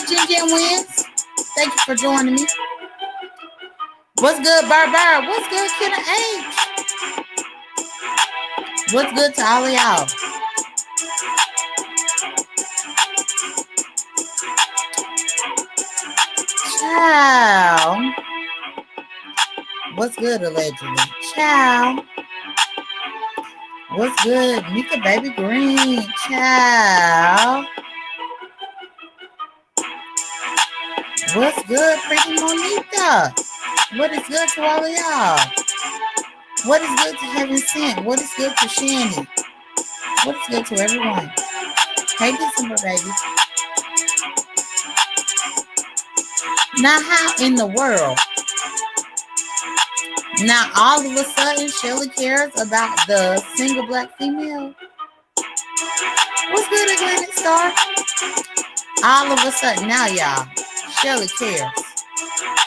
Jim Wins. Thank you for joining me. What's good, Barbar? What's good, Killer H? What's good to all of y'all? Ciao. What's good, allegedly? Ciao. What's good, Mika Baby Green? Ciao. What's good, Pretty Monica? What is good to all of y'all? What is good to Heaven Sent? What is good to Shanny? What is good to everyone? Hey, December baby. Now, how in the world? Now, all of a sudden, Shelly cares about the single black female? What's good, Atlantic Star? All of a sudden, now, y'all, Shelly cares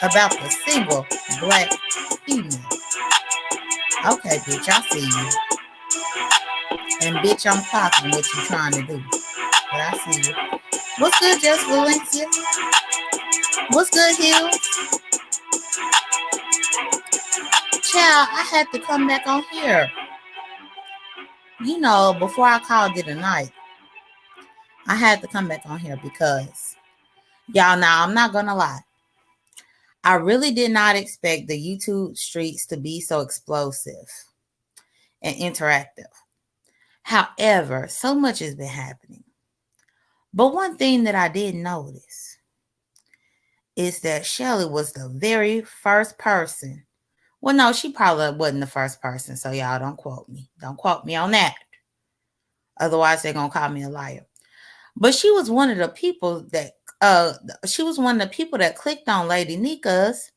about the single black female. Okay, bitch, I see you. And bitch, I'm talking what you trying to do. But I see you. What's good, Just Valencia? What's good, Hills? Child, I had to come back on here. You know, before I called it a night, I had to come back on here because, y'all, now I'm not gonna lie. I really did not expect the YouTube streets to be so explosive and interactive. However, so much has been happening. But one thing that I did notice is that Shelly was the very first person. Well, no, she probably wasn't the first person, so y'all don't quote me. Don't quote me on that. Otherwise, they're going to call me a liar. But she was one of the people that clicked on Lady Nika's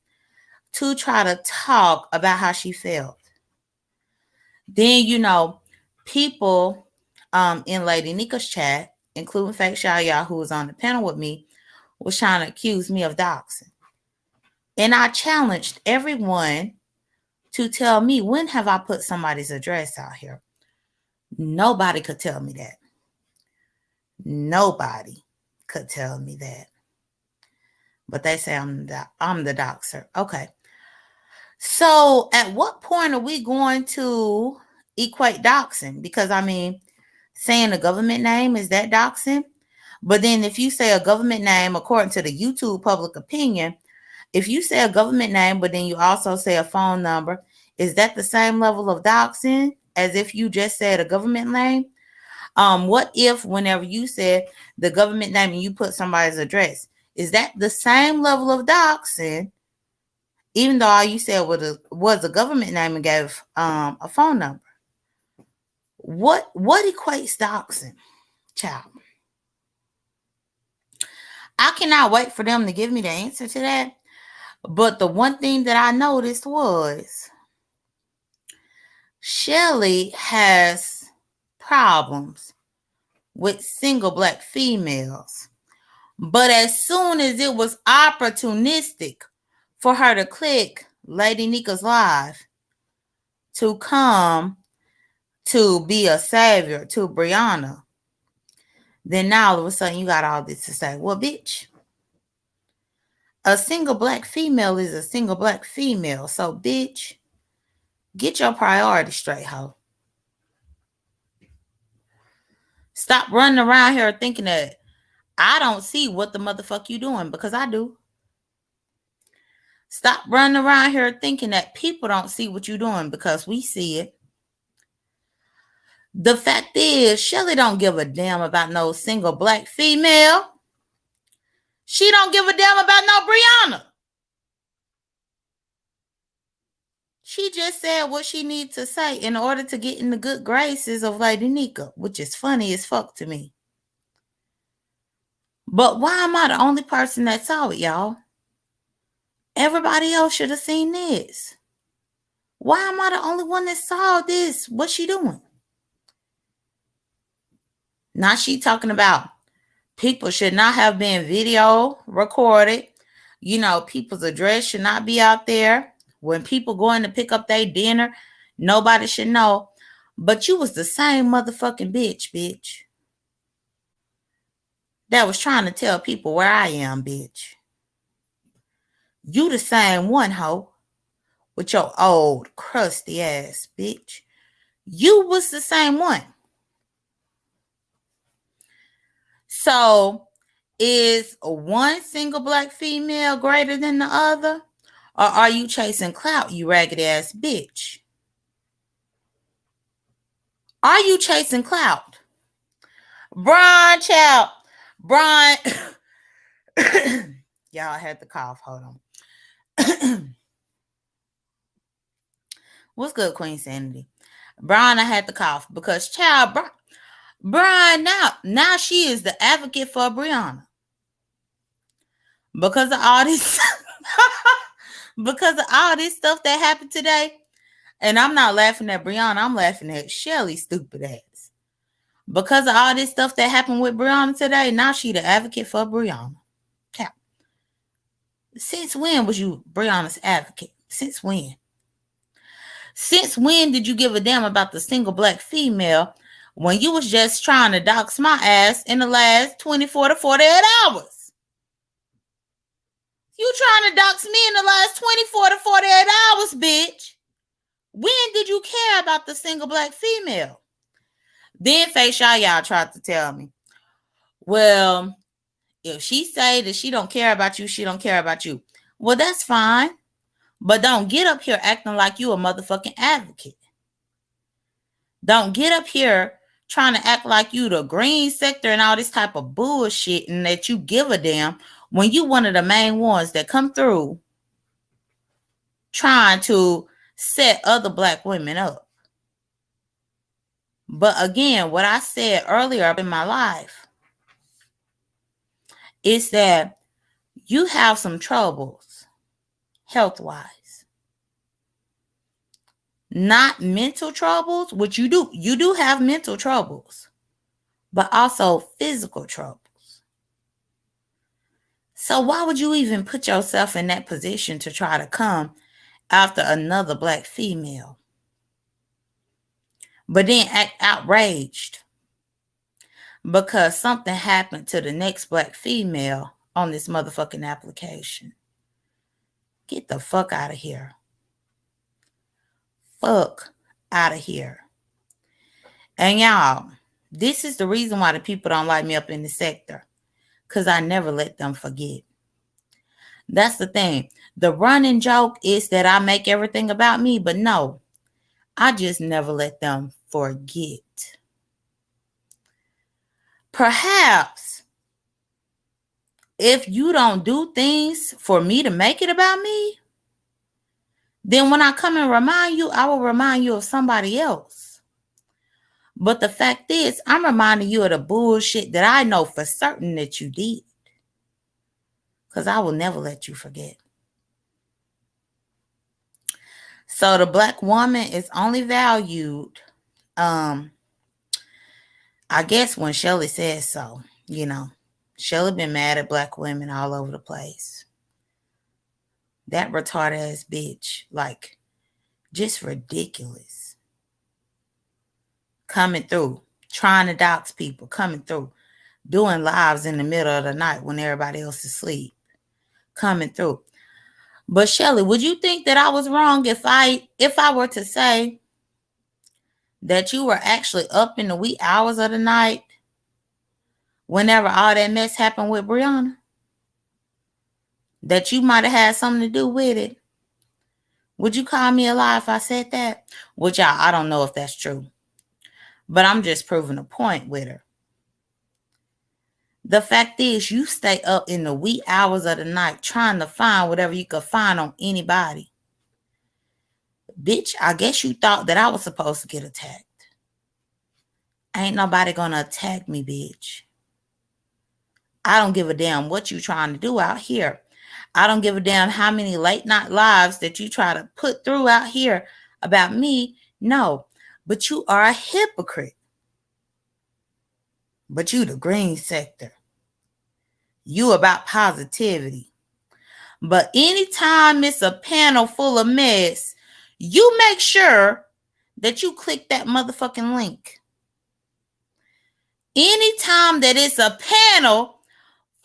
to try to talk about how she felt. Then, you know, people in Lady Nika's chat, including Fake Shaya, who was on the panel with me, was trying to accuse me of doxing. And I challenged everyone to tell me, when have I put somebody's address out here? Nobody could tell me that. Nobody could tell me that. But they say I'm the doxer. Okay. So at what point are we going to equate doxing? Because, I mean, saying a government name, is that doxing? But then if you say a government name, according to the YouTube public opinion, if you say a government name, but then you also say a phone number, is that the same level of doxing as if you just said a government name? What if whenever you said the government name and you put somebody's address, is that the same level of doxing, even though all you said was a government name and gave a phone number? What equates doxing, child? I cannot wait for them to give me the answer to that. But the one thing that I noticed was Shelly has problems with single black females. But as soon as it was opportunistic for her to click Lady Nika's live to come to be a savior to Brianna, then now all of a sudden you got all this to say. Well, bitch, a single black female is a single black female. So, bitch, get your priorities straight, ho. Stop running around here thinking that I don't see what the motherfuck you doing, because I do. Stop running around here thinking that people don't see what you're doing, because we see it. The fact is, Shelly don't give a damn about no single black female. She don't give a damn about no Brianna. She just said what she needs to say in order to get in the good graces of Lady Nika, which is funny as fuck to me. But why am I the only person that saw it, y'all? Everybody else should have seen this. Why am I the only one that saw this? What's she doing? Now she talking about people should not have been video recorded. You know, people's address should not be out there. When people going to pick up their dinner, nobody should know. But you was the same motherfucking bitch. that was trying to tell people where I am, bitch. You the same one, hoe, with your old crusty ass, bitch. You was the same one. So, is one single black female greater than the other? Or are you chasing clout, you ragged ass bitch? Are you chasing clout? Brian, child. Brian. Y'all had the cough. Hold on. What's good, Queen Sanity? Brian, I had the cough because, child, Brian, now she is the advocate for Brianna. Because of all this, because of all this stuff that happened today. And I'm not laughing at Brianna, I'm laughing at Shelly, stupid ass. Because of all this stuff that happened with Brianna today, now she the advocate for Brianna. Cow. Since when was you Brianna's advocate? Since when? Since when did you give a damn about the single black female when you was just trying to dox my ass in the last 24 to 48 hours? You trying to dox me in the last 24 to 48 hours, bitch. When did you care about the single black female? Then Face y'all tried to tell me, well, if she say that she don't care about you, she don't care about you. Well, that's fine. But don't get up here acting like you a motherfucking advocate. Don't get up here trying to act like you the green sector and all this type of bullshit and that you give a damn when you one of the main ones that come through trying to set other black women up. But again, what I said earlier in my life is that you have some troubles health-wise. Not mental troubles, which you do. You do have mental troubles, but also physical troubles. So why would you even put yourself in that position to try to come after another black female? But then act outraged because something happened to the next black female on this motherfucking application. Get the fuck out of here. Fuck out of here. And y'all, this is the reason why the people don't like me up in the sector. Because I never let them forget. That's the thing. The running joke is that I make everything about me. But no, I just never let them forget. Perhaps if you don't do things for me to make it about me, then when I come and remind you, I will remind you of somebody else. But the fact is, I'm reminding you of the bullshit that I know for certain that you did. Because I will never let you forget. So the black woman is only valued, I guess when Shelly says so. You know, Shelly been mad at black women all over the place. That retarded ass bitch, like, just ridiculous. Coming through, trying to dox people, coming through, doing lives in the middle of the night when everybody else is asleep, coming through. But Shelly, would you think that I was wrong if I were to say that you were actually up in the wee hours of the night whenever all that mess happened with Brianna? That you might have had something to do with it? Would you call me a lie if I said that? Which I don't know if that's true. But I'm just proving a point with her. The fact is, you stay up in the wee hours of the night trying to find whatever you could find on anybody. Bitch, I guess you thought that I was supposed to get attacked. Ain't nobody gonna attack me, bitch. I don't give a damn what you trying to do out here. I don't give a damn how many late night lives that you try to put through out here about me. No, but you are a hypocrite. But you the green sector. You about positivity. But anytime it's a panel full of mess, you make sure that you click that motherfucking link. Anytime that it's a panel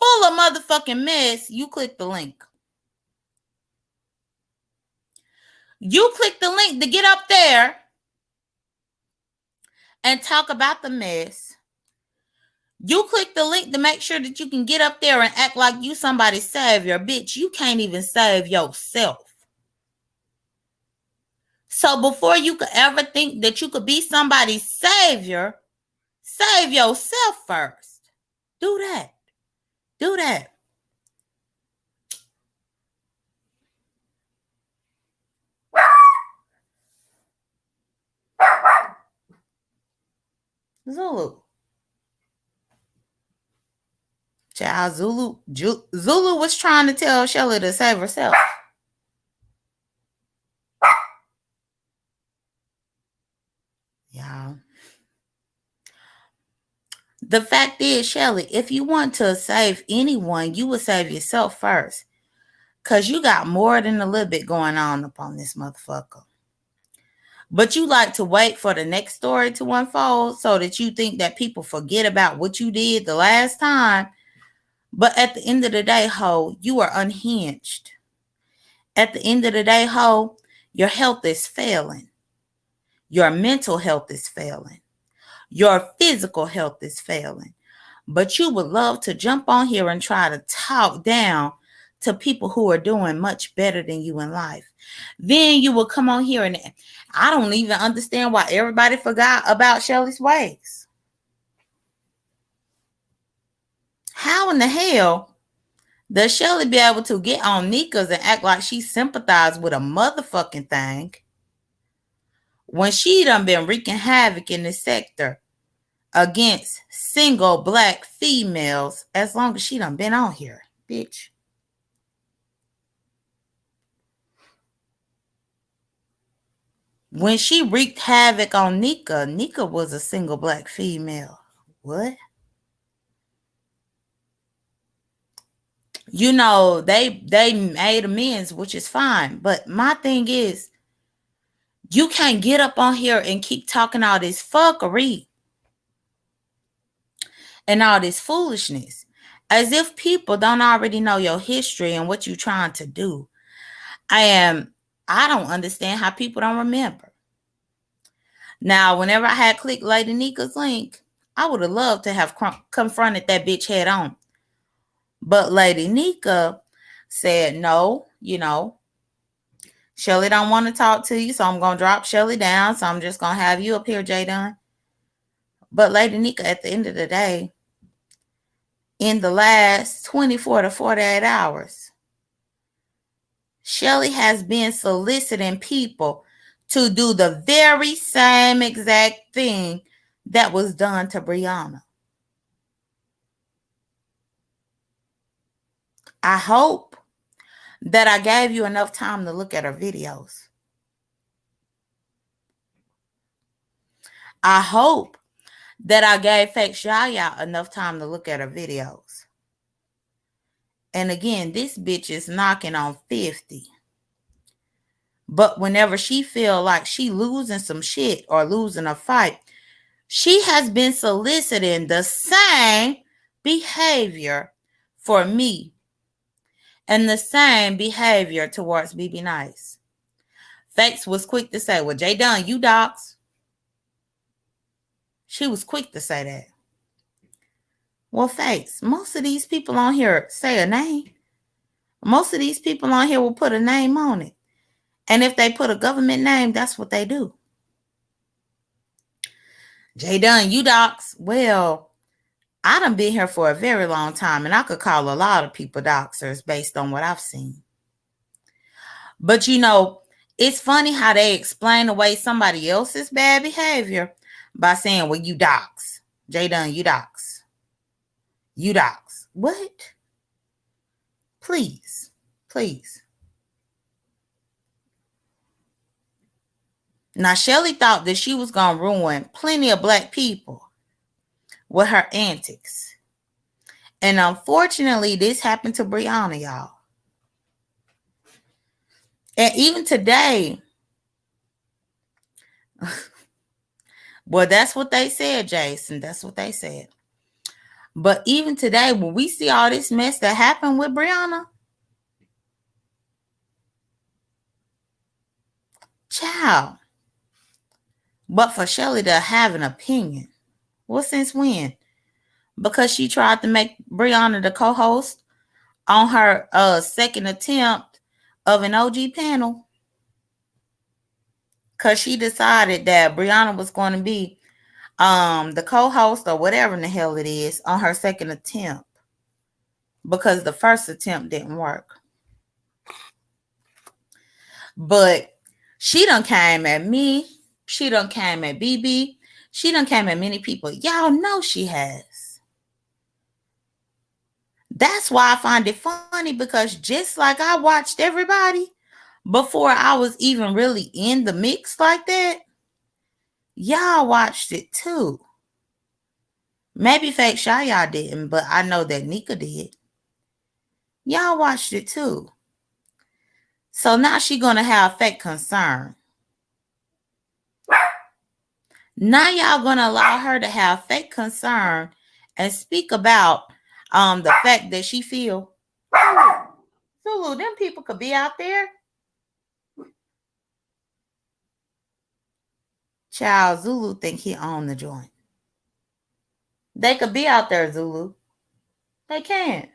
full of motherfucking mess, you click the link. You click the link to get up there and talk about the mess. You click the link to make sure that you can get up there and act like you somebody's savior. Bitch, you can't even save yourself. So before you could ever think that you could be somebody's savior, save yourself first. Do that. Do that. Zulu. Child, Zulu was trying to tell Shelly to save herself. Yeah. The fact is, Shelly, if you want to save anyone, you would save yourself first. Because you got more than a little bit going on up on this motherfucker. But you like to wait for the next story to unfold so that you think that people forget about what you did the last time. But at the end of the day, ho, you are unhinged. At the end of the day, ho, your health is failing. Your mental health is failing. Your physical health is failing. But you would love to jump on here and try to talk down to people who are doing much better than you in life. Then you will come on here and I don't even understand why everybody forgot about Shelly's ways. How in the hell does Shelly be able to get on Nika's and act like she sympathized with a motherfucking thing when she done been wreaking havoc in this sector against single black females as long as she done been on here, bitch? When she wreaked havoc on Nika, Nika was a single black female. What? You know, they made amends, which is fine. But my thing is, you can't get up on here and keep talking all this fuckery and all this foolishness as if people don't already know your history and what you're trying to do. I don't understand how people don't remember. Now, whenever I had clicked Lady Nika's link, I would have loved to have confronted that bitch head on. But Lady Nika said, no, Shelly don't want to talk to you, so I'm going to drop Shelly down. So I'm just going to have you up here, J.Dunn. But Lady Nika, at the end of the day, in the last 24 to 48 hours, Shelly has been soliciting people to do the very same exact thing that was done to Brianna. I hope that I gave you enough time to look at her videos. I hope that I gave Fake Yaya enough time to look at her videos. And again, this bitch is knocking on 50. But whenever she feel like she losing some shit or losing a fight, she has been soliciting the same behavior for me and the same behavior towards BB Nice. Fakes was quick to say, well, J.Dunn, you docs. She was quick to say that. Well, Fakes, most of these people on here say a name. Most of these people on here will put a name on it. And if they put a government name, that's what they do. J.Dunn, you docs. Well, I done been here for a very long time, and I could call a lot of people doxers based on what I've seen. But it's funny how they explain away somebody else's bad behavior by saying, well, you dox. J.Dunn, you dox. You dox. What? Please. Now, Shelly thought that she was going to ruin plenty of black people with her antics. And unfortunately, this happened to Brianna, y'all. And even today, well, that's what they said, Jason. That's what they said. But even today, when we see all this mess that happened with Brianna, child. But for Shelly to have an opinion, well, since when? Because she tried to make Brianna the co-host on her second attempt of an OG panel. Because she decided that Brianna was going to be the co-host or whatever in the hell it is on her second attempt. Because the first attempt didn't work. But she done came at me. She done came at BB. She done came at many people. Y'all know she has. That's why I find it funny, because just like I watched everybody before I was even really in the mix like that, y'all watched it too. Maybe Fake Shy y'all didn't, but I know that Nika did. Y'all watched it too. So now she gonna have fake concern. Now y'all gonna allow her to have fake concern and speak about the fact that she feel Zulu, them people could be out there. Child, Zulu think he own the joint. They could be out there, Zulu. They can.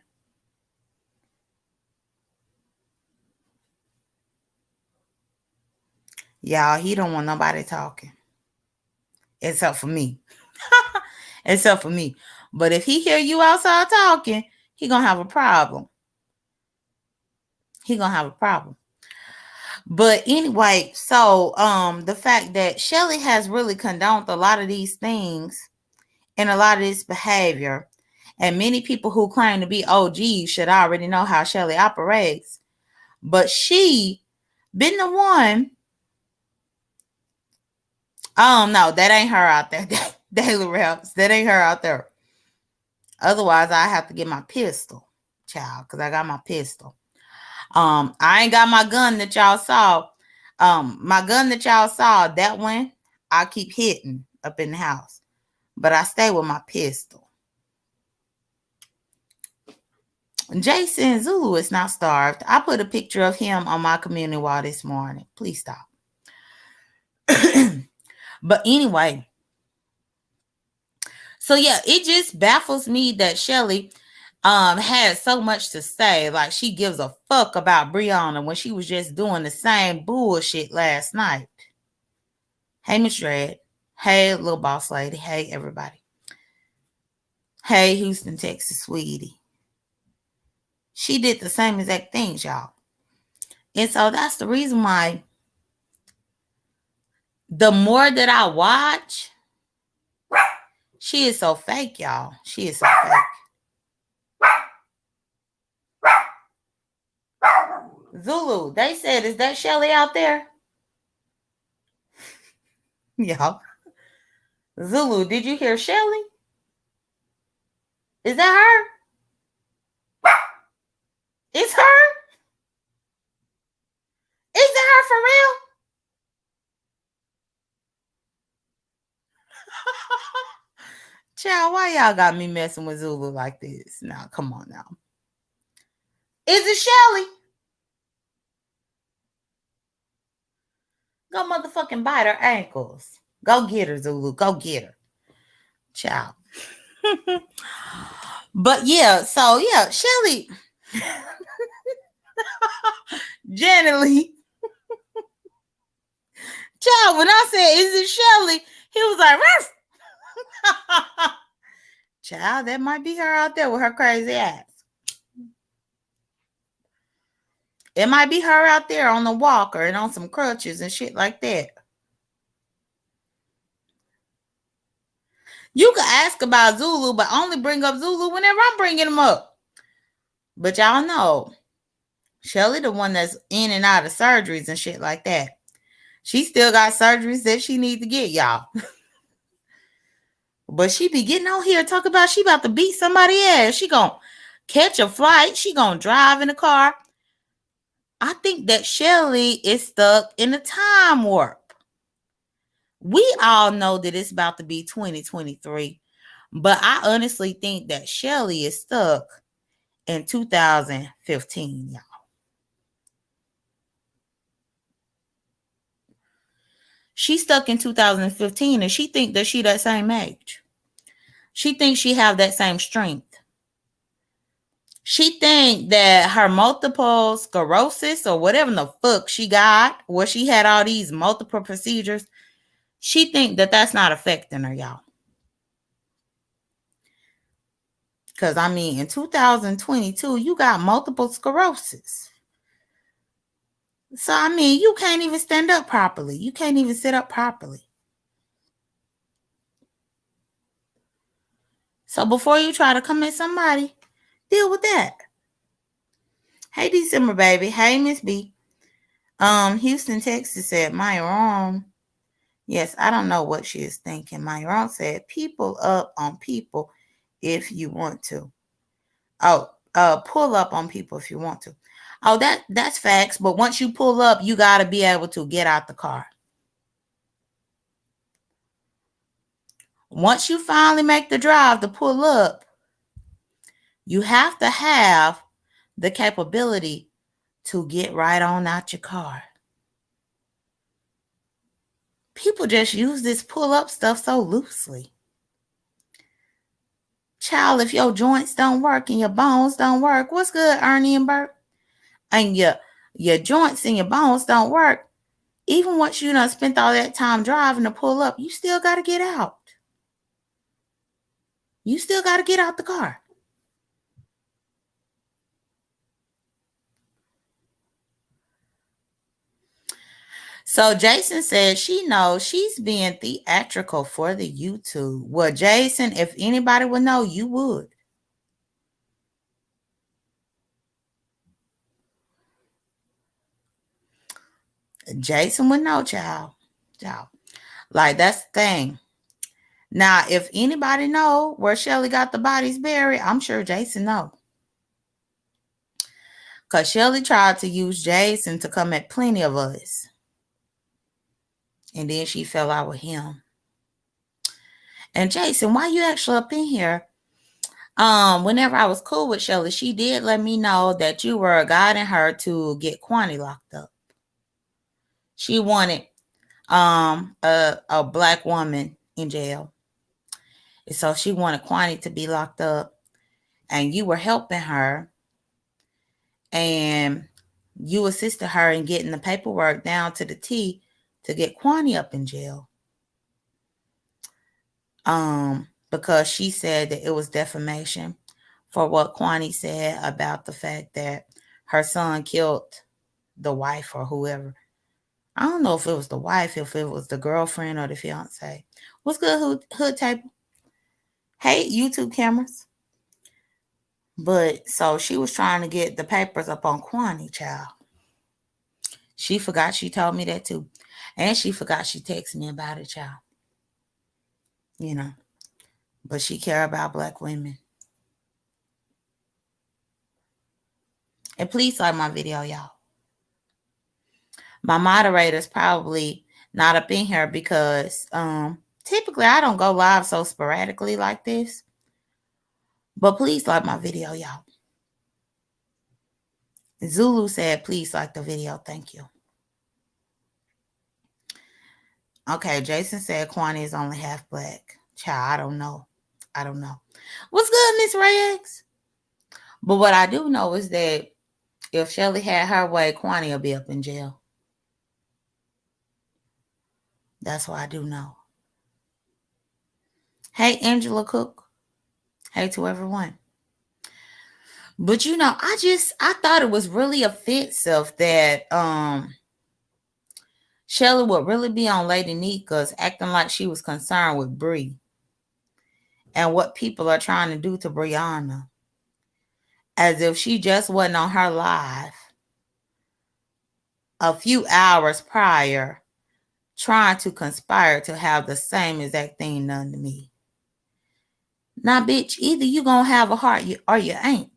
Y'all, he don't want nobody talking. Except for me. Except for me. But if he hear you outside talking, he gonna have a problem. He gonna have a problem. But anyway, so the fact that Shelly has really condoned a lot of these things and a lot of this behavior, and many people who claim to be OGs should already know how Shelly operates. But she been the one. No, that ain't her out there. Daily Reps, that ain't her out there. Otherwise, I have to get my pistol, child, because I got my pistol. I ain't got my gun that y'all saw. My gun that y'all saw, that one, I keep hitting up in the house. But I stay with my pistol. Jason Zulu is not starved. I put a picture of him on my community wall this morning. Please stop. But anyway, so yeah, it just baffles me that Shelly had so much to say. Like, she gives a fuck about Brianna when she was just doing the same bullshit last night. Hey, Miss Dredd. Hey, little boss lady. Hey, everybody. Hey, Houston, Texas, sweetie. She did the same exact things, y'all. And so that's the reason why the more that I watch, she is so fake, y'all. She is so fake. Zulu, they said, is that Shelly out there? Y'all. Zulu, did you hear Shelly? Is that her? It's her? Is that her for real? Child, why y'all got me messing with Zulu like this? Now, come on now. Is it Shelly? Go motherfucking bite her ankles. Go get her, Zulu. Go get her. Child. But yeah, so yeah, Shelly. Generally. Child, when I said, is it Shelly? He was like, child, that might be her out there with her crazy ass. It might be her out there on the walker and on some crutches and shit like that. You can ask about Zulu, but only bring up Zulu whenever I'm bringing him up. But y'all know, Shelly the one that's in and out of surgeries and shit like that. She still got surgeries that she need to get, y'all. But she be getting on here talking about she about to beat somebody ass. She gonna catch a flight. She gonna drive in a car. I think that Shelly is stuck in a time warp. We all know that it's about to be 2023. But I honestly think that Shelly is stuck in 2015, y'all. She's stuck in 2015 and she think that she that same age. She thinks she have that same strength. She think that her multiple sclerosis or whatever the fuck she got, where she had all these multiple procedures, she think that that's not affecting her, y'all. Because, I mean, in 2022, you got multiple sclerosis. So, I mean, you can't even stand up properly. You can't even sit up properly. So, before you try to commit somebody, deal with that. Hey, December, baby. Hey, Miss B. Houston, Texas said, my wrong. Yes, I don't know what she is thinking. My wrong said, people up on people if you want to. Oh, pull up on people if you want to. Oh, that's facts. But once you pull up, you got to be able to get out the car. Once you finally make the drive to pull up, you have to have the capability to get right on out your car. People just use this pull up stuff so loosely. Child, if your joints don't work and your bones don't work, what's good, Ernie and Bert? And your joints and your bones don't work, even once you done spent all that time driving to pull up, you still got to get out. You still got to get out the car. So Jason said she knows she's being theatrical for the YouTube. Well, Jason, if anybody would know, you would. Jason would know, child. Like, that's the thing. Now, if anybody know where Shelly got the bodies buried, I'm sure Jason know. Because Shelly tried to use Jason to come at plenty of us. And then she fell out with him. And Jason, why you actually up in here? Whenever I was cool with Shelly, she did let me know that you were guiding her to get Kwani locked up. She wanted a black woman in jail. And so she wanted Kwani to be locked up. And you were helping her. And you assisted her in getting the paperwork down to the T to get Kwani up in jail. Because she said that it was defamation for what Kwani said about the fact that her son killed the wife or whoever. I don't know if it was the wife, if it was the girlfriend or the fiance. What's good, hood table? Hey, YouTube cameras. But so she was trying to get the papers up on Kwani, child. She forgot she told me that too. And she forgot she texted me about it, child. You know. But she care about black women. And please like my video, y'all. My moderator's probably not up in here because typically I don't go live so sporadically like this. But please like my video, y'all. Zulu said, please like the video. Thank you. Okay, Jason said Kwani is only half black. Child, I don't know. What's good, Miss Rex? But what I do know is that if Shelly had her way, Kwani will be up in jail. That's what I do know. Hey, Angela Cook. Hey to everyone. But you know, I thought it was really offensive that Shelly would really be on Lady Nika's acting like she was concerned with Bree and what people are trying to do to Brianna. As if she just wasn't on her live a few hours prior trying to conspire to have the same exact thing done to me. Now, bitch, either you gonna have a heart or you ain't.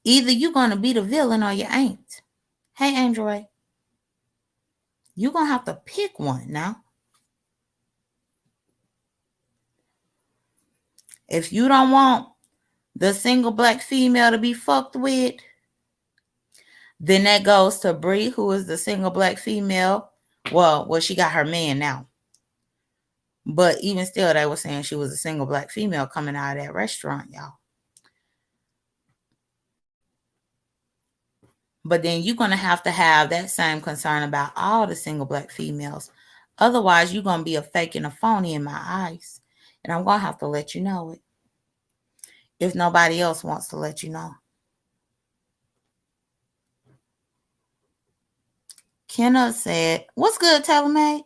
Either you gonna be the villain or you ain't. Hey, Android. You gonna have to pick one now. If you don't want the single black female to be fucked with, then that goes to Bree, who is the single black female. Well, she got her man now. But even still, they were saying she was a single black female coming out of that restaurant, y'all. But then you're going to have that same concern about all the single black females. Otherwise, you're going to be a fake and a phony in my eyes. And I'm going to have to let you know it. If nobody else wants to let you know. Kenna said, what's good, Taylor?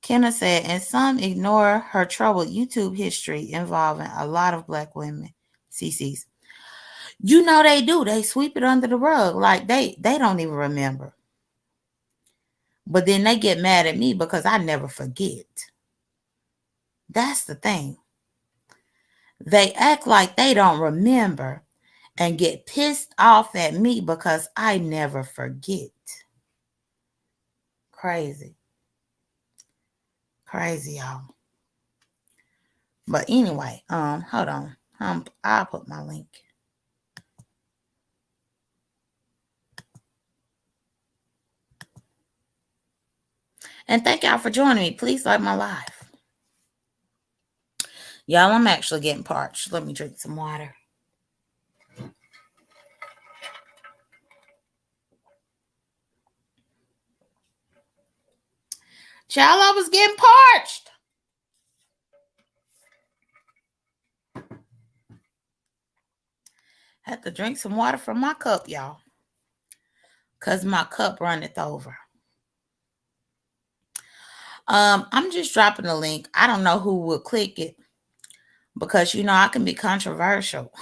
Kenna said, and some ignore her troubled YouTube history involving a lot of black women, CCs. You know they do. They sweep it under the rug. Like they don't even remember. But then they get mad at me because I never forget. That's the thing. They act like they don't remember and get pissed off at me because I never forget. Crazy. Crazy, y'all. But anyway, hold on. I'll put my link. And thank y'all for joining me. Please like my live. Y'all, I'm actually getting parched. Let me drink some water. Child, I was getting parched. Had to drink some water from my cup, y'all. Because my cup runneth over. I'm just dropping the link. I don't know who will click it. Because, I can be controversial.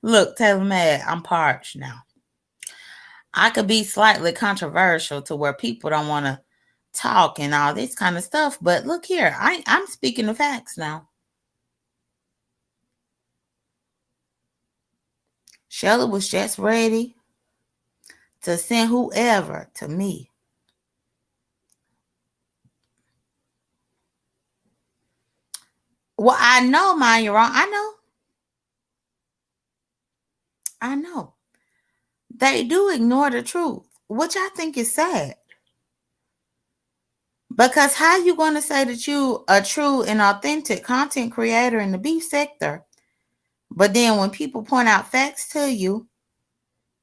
Look, Taylor Mad, I'm parched now. I could be slightly controversial to where people don't want to talk and all this kind of stuff. But look here, I'm speaking the facts now. Shelly was just ready to send whoever to me. Well, I know, mind you wrong. I know. They do ignore the truth, which I think is sad. Because how you going to say that you a true and authentic content creator in the beef sector, but then when people point out facts to you,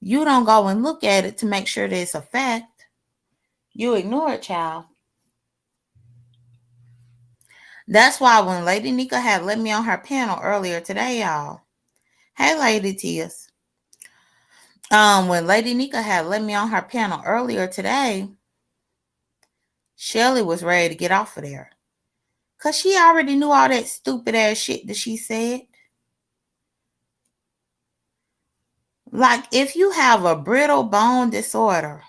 you don't go and look at it to make sure that it's a fact. You ignore it, child. That's why when Lady Nika had let me on her panel earlier today, y'all. Hey, Lady Tias. When Lady Nika had let me on her panel earlier today, Shelly was ready to get off of there. Because she already knew all that stupid ass shit that she said. Like, if you have a brittle bone disorder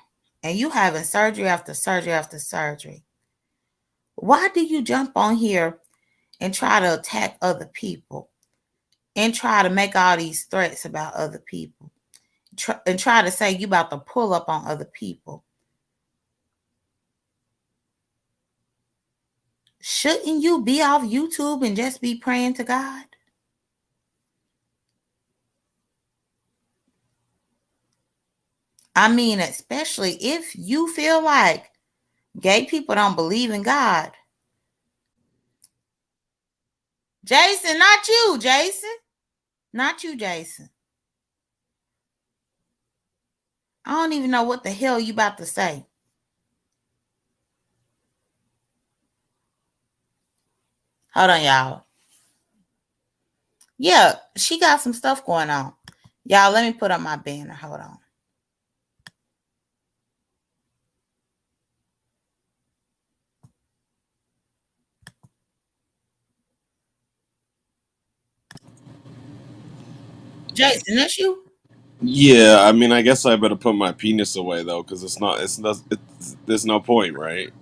and you having surgery after surgery after surgery, why do you jump on here and try to attack other people and try to make all these threats about other people and try to say you about to pull up on other people? Shouldn't you be off YouTube and just be praying to God? I mean, especially if you feel like gay people don't believe in God. Jason, not you, Jason. Not you, Jason. I don't even know what the hell you about to say. Hold on, y'all. Yeah, she got some stuff going on. Y'all, let me put up my banner. Hold on. Jason, that's you? Yeah, I mean, I guess I better put my penis away though, because there's no point, right?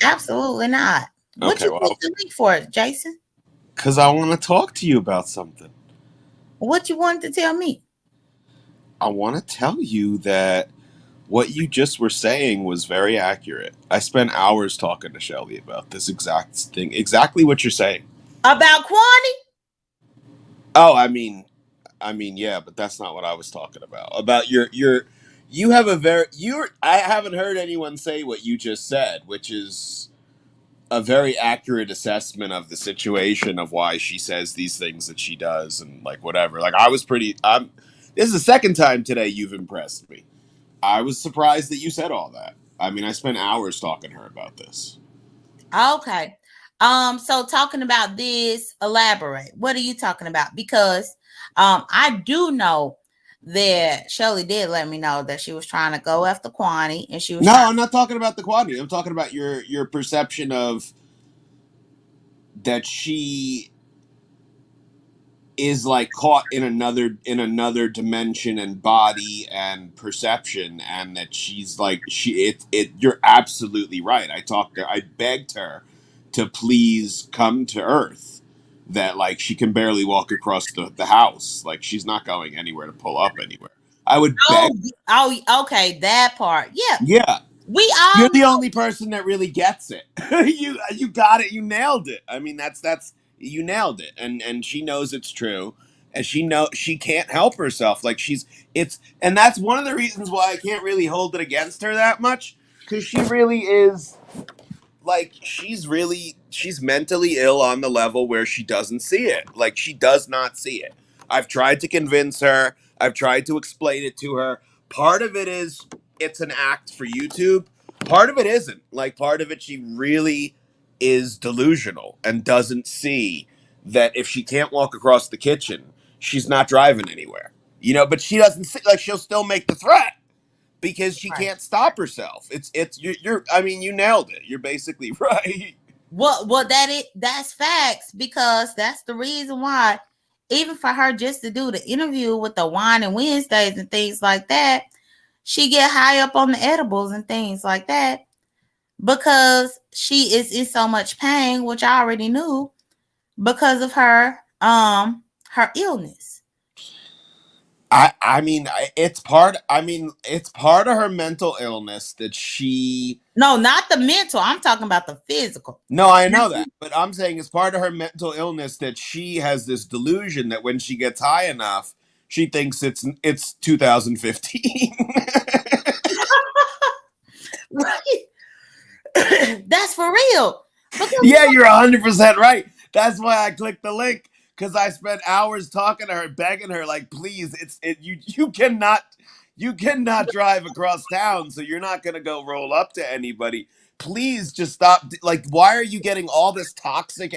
Absolutely not. What Okay, you well, click the link for, Jason? because I want to talk to you about something. What you wanted to tell me? I want to tell you that what you just were saying was very accurate. I spent hours talking to Shelly about this exact thing, exactly what you're saying. About Kwani? Oh, I mean, yeah, but that's not what I was talking about. About you have a very you're. I haven't heard anyone say what you just said, which is a very accurate assessment of the situation of why she says these things that she does and like whatever. Like I was pretty. I'm. This is the second time today you've impressed me. I was surprised that you said all that. I mean, I spent hours talking to her about this. Okay. So talking about this, elaborate. What are you talking about? Because I do know that Shelly did let me know that she was trying to go after Kwani and she was trying. No, I'm not talking about the quantity. I'm talking about your perception of that she is like caught in another dimension and body and perception, and that she's like it you're absolutely right. I begged her to please come to earth, that like she can barely walk across the house, like she's not going anywhere to pull up anywhere. I would beg. Okay, that part. Yeah, Yeah, we you're all the only person that really gets it. You got it. You nailed it. I mean, that's you nailed it. And she knows it's true, and she can't help herself. Like and that's one of the reasons why I can't really hold it against her that much, because she really is like she's mentally ill on the level where she doesn't see it. Like she does not see it. I've tried to convince her. I've tried to explain it to her. Part of it is it's an act for YouTube. Part of it isn't. Like part of it she really is delusional and doesn't see that if she can't walk across the kitchen, she's not driving anywhere. But she doesn't see, like she'll still make the threat because she right. can't stop herself. You're I mean, you nailed it. You're basically right. What that's facts because that's the reason why even for her just to do the interview with the wine and Wednesdays and things like that, she get high up on the edibles and things like that because she is in so much pain, which I already knew because of her illness. It's part of her mental illness that she. No, not the mental. I'm talking about the physical. No, I know that, but I'm saying it's part of her mental illness that she has this delusion that when she gets high enough, she thinks it's 2015. Right. That's for real. Because Yeah, you're 100% right. That's why I clicked the link, because I spent hours talking to her, begging her, like, please, you cannot drive across town, so you're not gonna go roll up to anybody. Please just stop. Like, why are you getting all this toxic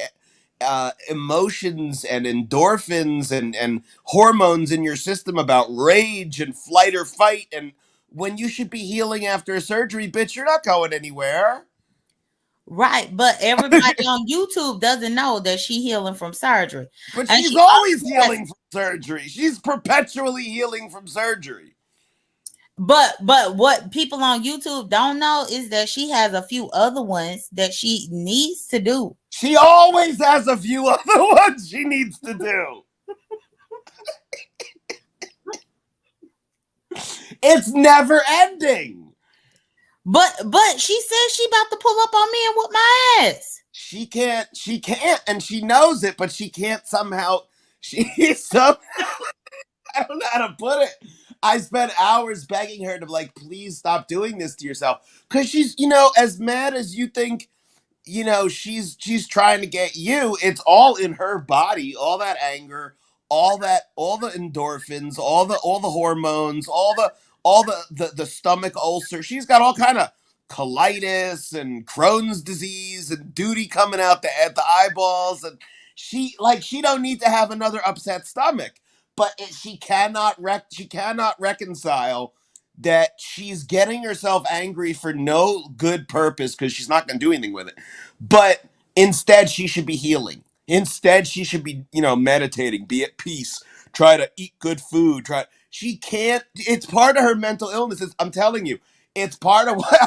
emotions and endorphins and hormones in your system about rage and flight or fight, and when you should be healing after a surgery, bitch, you're not going anywhere. right, but everybody on YouTube doesn't know that she healing from surgery. But And she's she always also has, healing from surgery. She's perpetually healing from surgery. but what people on YouTube don't know is that she has a few other ones that she needs to do. She always has a few other ones she needs to do. It's never ending. But she says she about to pull up on me and whoop my ass. She can't, and she knows it, but she can't somehow. Some I don't know how to put it. I spent hours begging her to like, please stop doing this to yourself. Cause she's, as mad as you think, she's trying to get you. It's all in her body, all that anger, all the endorphins, all the hormones, all the stomach ulcer. She's got all kind of colitis and Crohn's disease and duty coming out at the eyeballs, and she don't need to have another upset stomach, but she cannot reconcile that she's getting herself angry for no good purpose, because she's not going to do anything with it. But instead, she should be healing. Instead, she should be, meditating, be at peace, try to eat good food. She can't. It's part of her mental illnesses. I'm telling you, it's part of why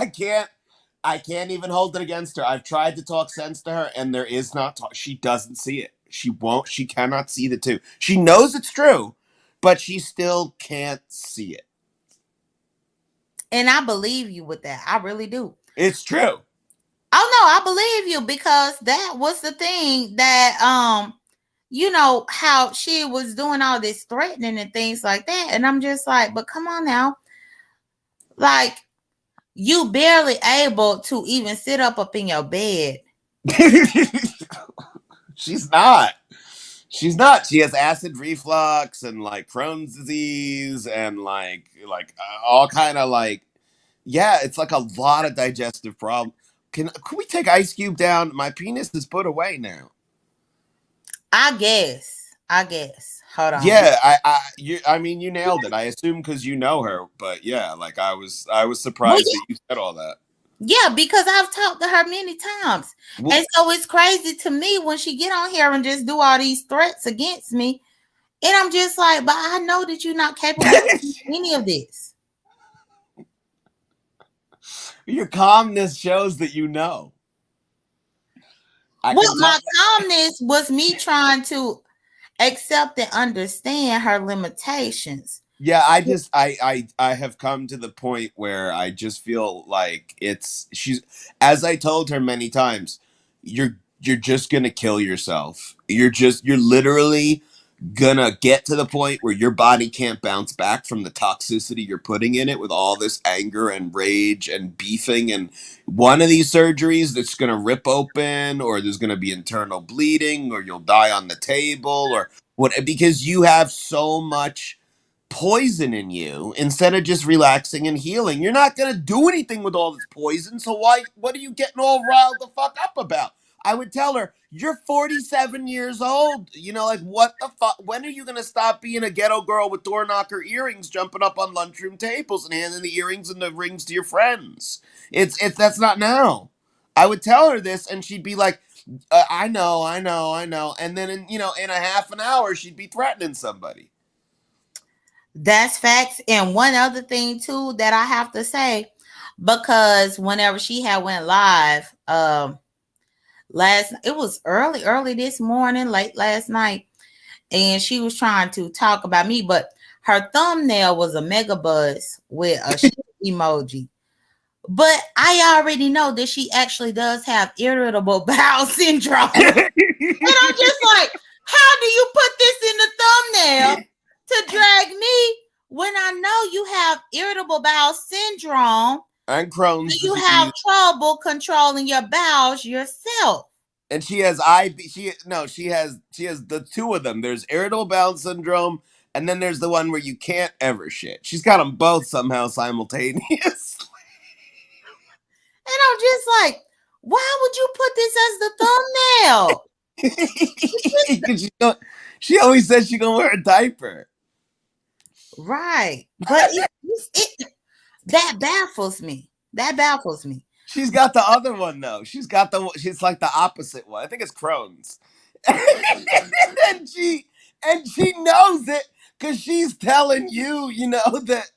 I can't even hold it against her. I've tried to talk sense to her, and there is not talk. She doesn't see it. She cannot see the two. She knows it's true, but she still can't see it. And I believe you with that. I really do. It's true. Oh no, I believe you because that was the thing that how she was doing all this threatening and things like that. And I'm just like, but come on now. Like, you barely able to even sit up in your bed. She's not. She's not. She has acid reflux and like Crohn's disease and all kind of like, yeah, it's like a lot of digestive problem. Can we take Ice Cube down? My penis is put away now. I guess. I guess. Hold on. Yeah, I mean, you nailed it. I assume because you know her, but yeah, like I was Well, surprised that you said all that. yeah, because I've talked to her many times. Well, And so it's crazy to me when she get on here and just do all these threats against me. And I'm just like, but I know that you're not capable of any of this. your calmness shows that you know. I can Well, tell. my calmness was me trying to accept and understand her limitations. Yeah, I have come to the point where I just feel like she's, as I told her many times, you're just gonna kill yourself. You're literally gonna get to the point where your body can't bounce back from the toxicity you're putting in it with all this anger and rage and beefing, and one of these surgeries that's gonna rip open, or there's gonna be internal bleeding, or you'll die on the table, or what, because you have so much poison in you instead of just relaxing and healing. You're not going to do anything with all this poison. So what are you getting all riled the fuck up about? I would tell her, you're 47 years old. Like, what the fuck? When are you going to stop being a ghetto girl with door knocker earrings, jumping up on lunchroom tables and handing the earrings and the rings to your friends? That's not now. I would tell her this and she'd be like, I know, I know, I know. And then in a half an hour, she'd be threatening somebody. That's facts. And one other thing too that I have to say, because whenever she had went live, it was early this morning, late last night, and she was trying to talk about me, but her thumbnail was a mega buzz with a shit emoji. But I already know that she actually does have irritable bowel syndrome. And I'm just like, how do you put this in the thumbnail to drag me when I know you have irritable bowel syndrome and Crohn's you disease. have trouble controlling your bowels yourself? And she has IB. She has the two of them. There's irritable bowel syndrome, and then there's the one where you can't ever shit. She's got them both somehow simultaneous. And I'm just like, why would you put this as the thumbnail? She always says she's gonna wear a diaper. Right. But that baffles me. That baffles me. She's got the other one though. She's like the opposite one. I think it's Crohn's. and she knows it because she's telling you, that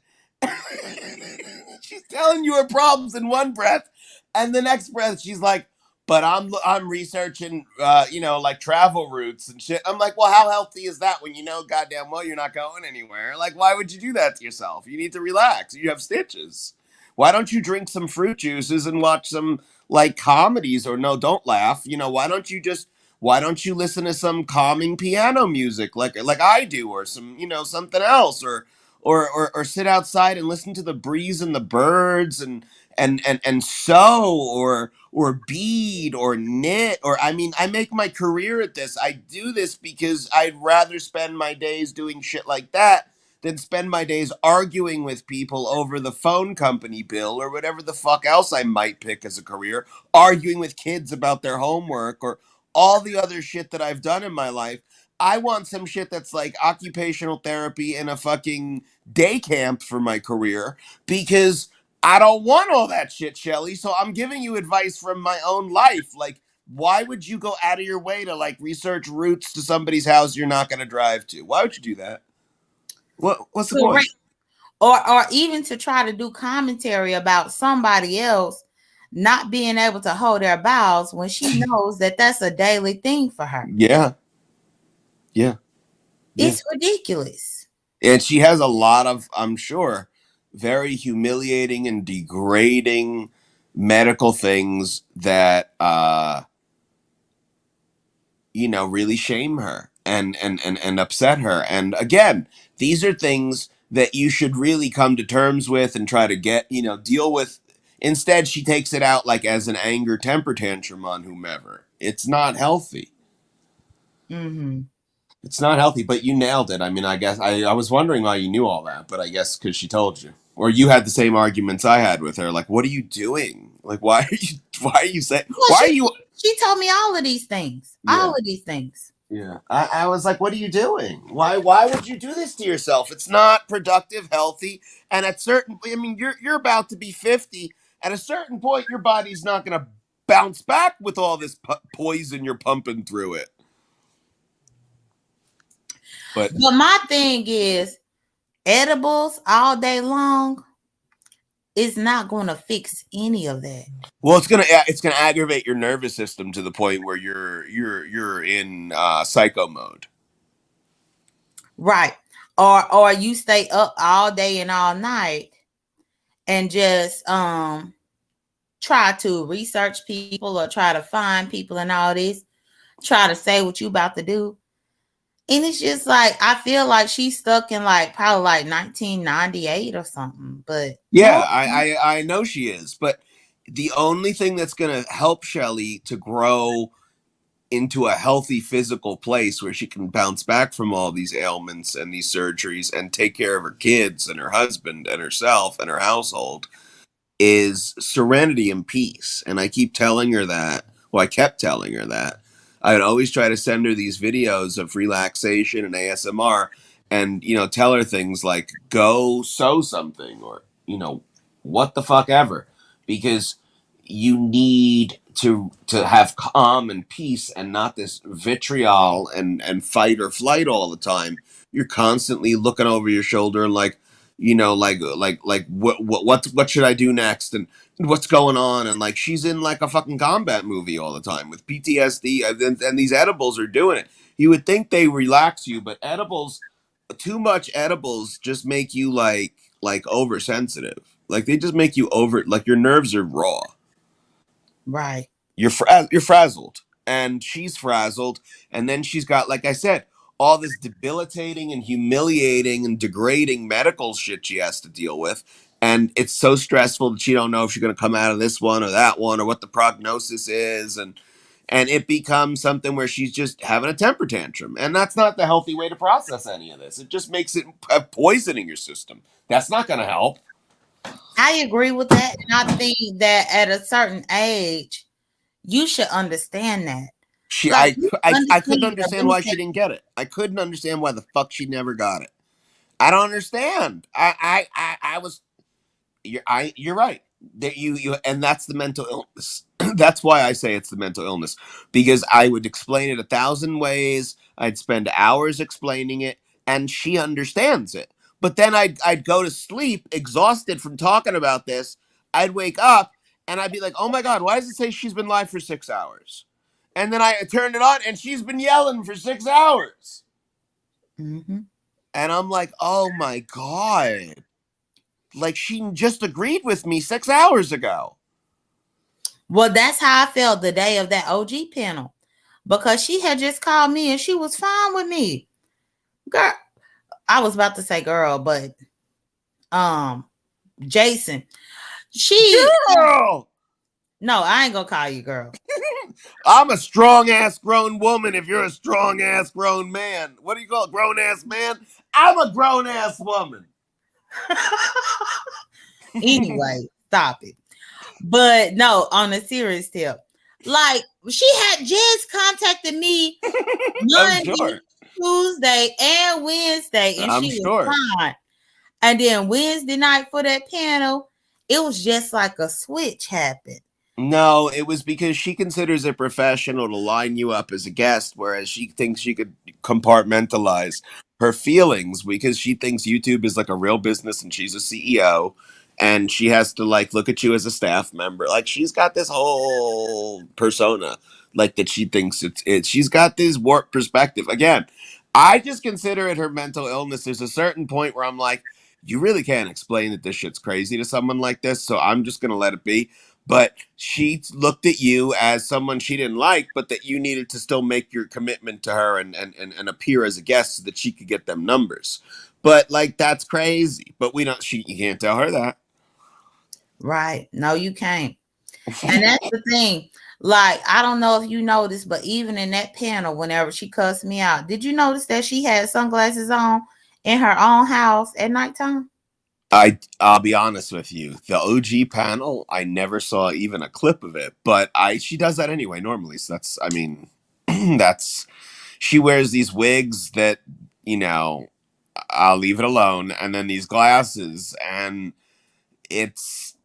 she's telling you her problems in one breath, and the next breath she's like, but I'm researching like travel routes and shit. I'm like, well, how healthy is that when you know goddamn well you're not going anywhere? Like, why would you do that to yourself? You need to relax. You have stitches. Why don't you drink some fruit juices and watch some like comedies, or no, don't laugh. Why don't you listen to some calming piano music like I do, or some, something else, or sit outside and listen to the breeze and the birds, and sew, or bead, or knit, or I mean, I make my career at this. I do this because I'd rather spend my days doing shit like that than spend my days arguing with people over the phone company bill, or whatever the fuck else I might pick as a career, arguing with kids about their homework, or all the other shit that I've done in my life. I want some shit that's like occupational therapy in a fucking day camp for my career, because I don't want all that shit, Shelly. So I'm giving you advice from my own life. Like, why would you go out of your way to like research routes to somebody's house you're not going to drive to? Why would you do that? What's the point? Or even to try to do commentary about somebody else not being able to hold their bowels when she knows that that's a daily thing for her. Yeah. It's ridiculous. And she has a lot of, I'm sure, very humiliating and degrading medical things that really shame her. and upset her. And again, these are things that you should really come to terms with and try to get, deal with. Instead, she takes it out like as an anger temper tantrum on whomever. It's not healthy. Mm-hmm. It's not healthy, but you nailed it. I mean, I guess I was wondering why you knew all that, but I guess because she told you. Or you had the same arguments I had with her. Like, what are you doing? Like, why are you saying, Well, why are you, she told me all of these things. All yeah. of these things. Yeah. I was like, what are you doing? Why would you do this to yourself? It's not productive, healthy, and at certain I mean you're about to be 50. At a certain point, your body's not gonna bounce back with all this poison you're pumping through it. But But my thing is, edibles all day long is not going to fix any of that. well, it's gonna aggravate your nervous system to the point where you're in psycho mode. Right. Or you stay up all day and all night and just try to research people or try to find people and all this, try to say what you about to do. And it's just like I feel like she's stuck in like probably like 1998 or something. But no. Yeah, I know she is, but the only thing that's gonna help Shelly to grow into a healthy physical place where she can bounce back from all these ailments and these surgeries and take care of her kids and her husband and herself and her household is serenity and peace. And I keep telling her that. Well, I kept telling her that. I'd always try to send her these videos of relaxation and ASMR and, tell her things like go sew something or, what the fuck ever. Because you need to have calm and peace and not this vitriol and fight or flight all the time. You're constantly looking over your shoulder and like, what should I do next and what's going on, and like she's in like a fucking combat movie all the time with PTSD, and these edibles are doing it. You would think they relax you, but too much edibles just make you like oversensitive. Like they just make you like your nerves are raw. Right. You're frazzled, and she's frazzled, and then she's got, like I said, all this debilitating and humiliating and degrading medical shit she has to deal with, and it's so stressful that she don't know if she's going to come out of this one or that one or what the prognosis is, and it becomes something where she's just having a temper tantrum, and that's not the healthy way to process any of this. It just makes it poisoning your system. That's not going to help. I agree with that. And I think that at a certain age, you should understand that. Like you I understand couldn't your understand why she limitations. didn't get it. I couldn't understand why the fuck she never got it. I don't understand. I was you're right. That you and that's the mental illness. That's why I say it's the mental illness, because I would explain it 1,000 ways. I'd spend hours explaining it, and she understands it. But then I'd go to sleep exhausted from talking about this. I'd wake up and I'd be like, "Oh my god, why does it say she's been live for 6 hours?" And then I turned it on, and she's been yelling for 6 hours. Mm-hmm. And I'm like, "Oh my god." Like she just agreed with me 6 hours ago. Well, that's how I felt the day of that OG panel because she had just called me and she was fine with me. Girl, I was about to say girl, but um, Jason, she Girl, no, I ain't gonna call you girl. I'm a strong ass grown woman. If you're a strong ass grown man, what do you call it? Grown ass man? I'm a grown ass woman. Anyway, stop it. But no, on a serious tip, like she had just contacted me I'm Monday, sure. Tuesday, and Wednesday, and I'm she was sure. fine. And then Wednesday night for that panel, it was just like a switch happened. No, it was because she considers it professional to line you up as a guest, whereas she thinks she could compartmentalize her feelings because she thinks YouTube is like a real business and she's a CEO, and she has to like look at you as a staff member. Like she's got this whole persona like that she thinks it's she's got this warped perspective. Again, I just consider it her mental illness. There's a certain point where I'm like, you really can't explain that this shit's crazy to someone like this, so I'm just gonna let it be. But she looked at you as someone she didn't like, but that you needed to still make your commitment to her and appear as a guest so that she could get them numbers. But like that's crazy. But we don't. You can't tell her that. Right. No, you can't. And that's the thing. Like, I don't know if you noticed, but even in that panel, whenever she cussed me out, did you notice that she had sunglasses on in her own house at nighttime? I'll be honest with you. The OG panel, I never saw even a clip of it, but she does that anyway normally. So that's I mean, that's she wears these wigs that, you know, I'll leave it alone, and then these glasses, and it's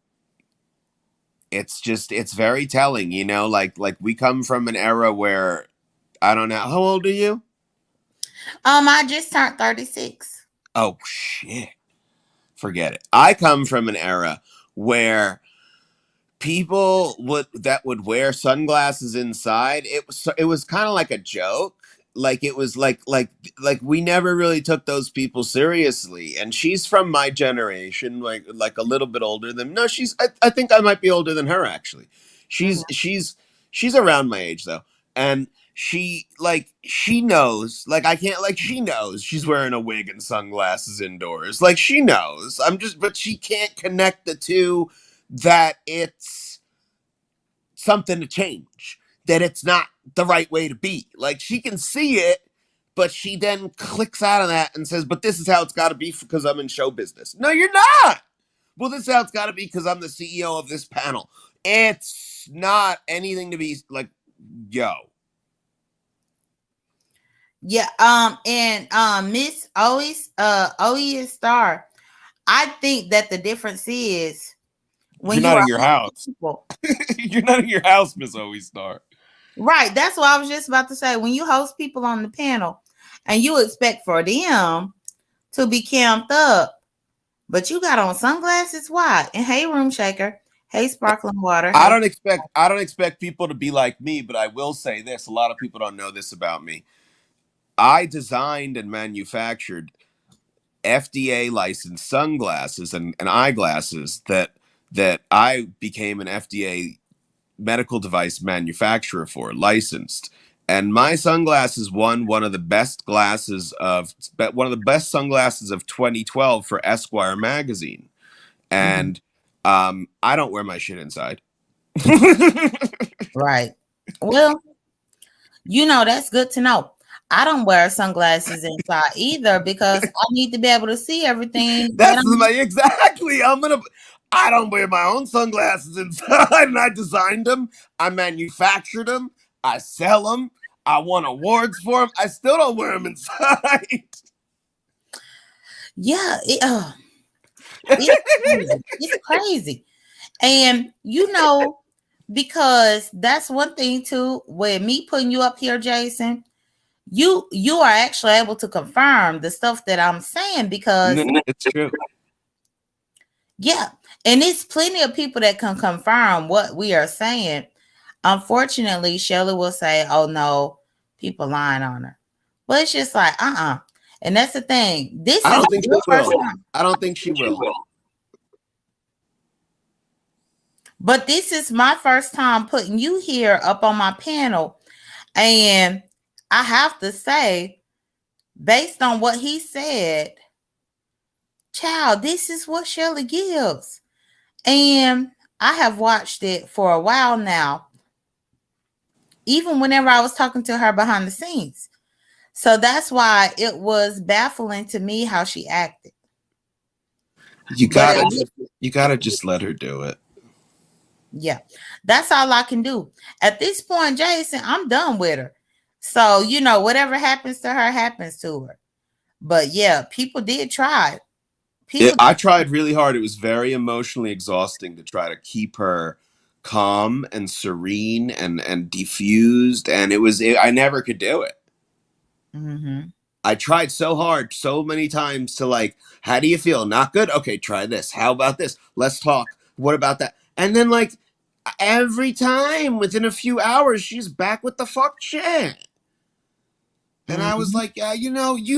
it's very telling, you know, like we come from an era where I don't know, how old are you? I just turned 36. Oh shit. Forget it. I come from an era where people would wear sunglasses inside, it was kind of like a joke. Like it was like we never really took those people seriously. And she's from my generation, like a little bit older than, no, I think I might be older than her actually. Mhm. She's around my age though. And she knows, like I can't, like she knows she's wearing a wig and sunglasses indoors, like she knows. But she can't connect the two, that it's something to change, that it's not the right way to be. Like she can see it, but she then clicks out of that and says, but this is how it's got to be because I'm in show business. No, you're not. Well, this is how it's got to be because I'm the CEO of this panel. It's not anything to be like, yo. Yeah, and Miss always Oe Star. I think that the difference is when You're you not are in your house. people. You're not in your house, Miss Always Star. Right. That's what I was just about to say. When you host people on the panel and you expect for them to be camped up, but you got on sunglasses, why? And hey, room shaker. Hey, sparkling water. I Hey. don't expect people to be like me, but I will say this. A lot of people don't know this about me. I designed and manufactured FDA licensed sunglasses and eyeglasses that I became an FDA medical device manufacturer for, licensed. And my sunglasses won one of the best sunglasses of 2012 for Esquire magazine. Mhm. And I don't wear my shit inside. Right. Well, that's good to know. I don't wear sunglasses inside either because I need to be able to see everything that That's I'm. my exactly. I don't wear my own sunglasses inside, and I designed them. I manufactured them. I sell them. I won awards for them. I still don't wear them inside. Yeah, it's crazy. It's crazy. And because that's one thing too, with me putting you up here, Jason, you are actually able to confirm the stuff that I'm saying because It's true. yeah, and it's plenty of people that can confirm what we are saying. Unfortunately, Shelly will say, "Oh no, people lying on her," but it's just like, and that's the thing. This I is don't think your she first will. time, I don't think she will. but this is my first time putting you here up on my panel, and I have to say, based on what he said, child, this is what Shelly gives. And I have watched it for a while now, even whenever I was talking to her behind the scenes. So that's why it was baffling to me how she acted. You But gotta just you gotta just let her do it. yeah, that's all I can do. At this point, Jason, I'm done with her. So, whatever happens to her, happens to her. But yeah, people did try. People I tried really hard. It was very emotionally exhausting to try to keep her calm and serene and diffused, and I never could do it. Mhm. I tried so hard, so many times to like, how do you feel? Not good? Okay, try this. How about this? Let's talk. What about that? And then like every time within a few hours, she's back with the fuck shit. And I was Mhm. like, yeah, you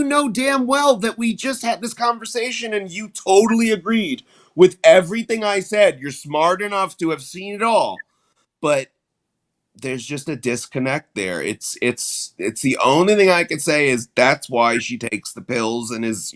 know damn well that we just had this conversation and you totally agreed with everything I said, you're smart enough to have seen it all, but there's just a disconnect there. It's the only thing I can say is that's why she takes the pills and is,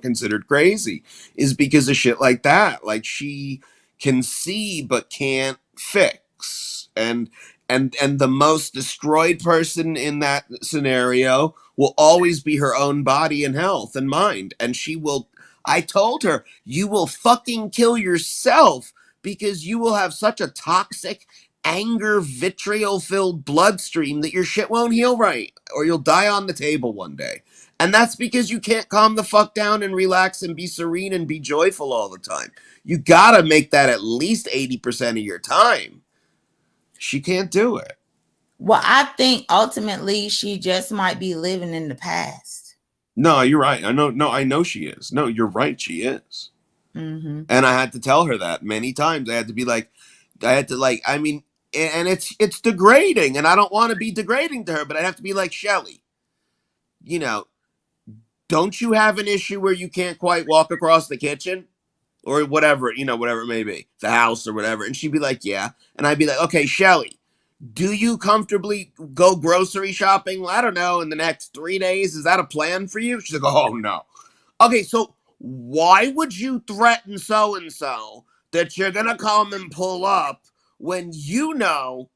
considered crazy, is because of shit like that. Like, she can see but can't fix. And the most destroyed person in that scenario will always be her own body and health and mind. And she will, I told her, you will fucking kill yourself because you will have such a toxic, anger, vitriol filled bloodstream that your shit won't heal right, or you'll die on the table one day. And that's because you can't calm the fuck down and relax and be serene and be joyful all the time. You gotta make that at least 80% of your time. She can't do it. Well, I think ultimately she just might be living in the past. No, you're right. I know she is. No, you're right. She is. Mm-hmm. And I had to tell her that many times. I mean, and it's degrading, and I don't want to be degrading to her, but I have to be like, Shelly, you know, don't you have an issue where you can't quite walk across the kitchen? Or whatever, whatever it may be, the house or whatever. And she'd be like, yeah. And I'd be like, okay, Shelly, do you comfortably go grocery shopping? I don't know, in the next 3 days? Is that a plan for you? She's like, oh, no. Okay, so why would you threaten so-and-so that you're going to come and pull up when you know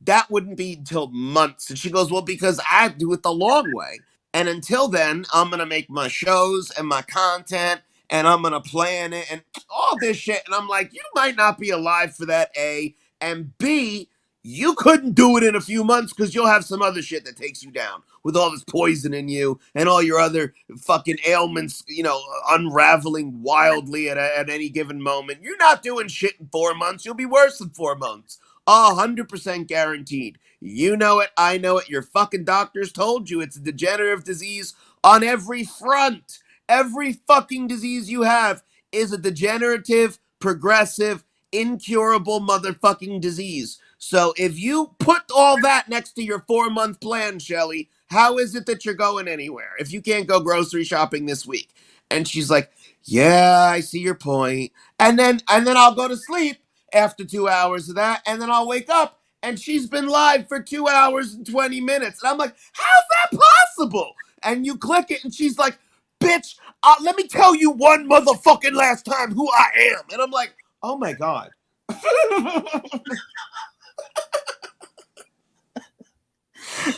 that wouldn't be until months? And she goes, well, because I do it the long way. And until then, I'm going to make my shows and my content, and I'm going to plan it and all this shit. And I'm like, you might not be alive for that, A. And B, you couldn't do it in a few months because you'll have some other shit that takes you down with all this poison in you and all your other fucking ailments, unraveling wildly at any given moment. You're not doing shit in 4 months. You'll be worse than 4 months. 100% guaranteed. You know it. I know it. Your fucking doctors told you it's a degenerative disease on every front. Every fucking disease you have is a degenerative, progressive, incurable motherfucking disease. So if you put all that next to your 4-month plan, Shelly, how is it that you're going anywhere if you can't go grocery shopping this week? And she's like, yeah, I see your point. And then I'll go to sleep after 2 hours of that, and then I'll wake up and she's been live for 2 hours and 20 minutes. And I'm like, how's that possible? And you click it and she's like, bitch, let me tell you one motherfucking last time who I am. And I'm like, oh my God.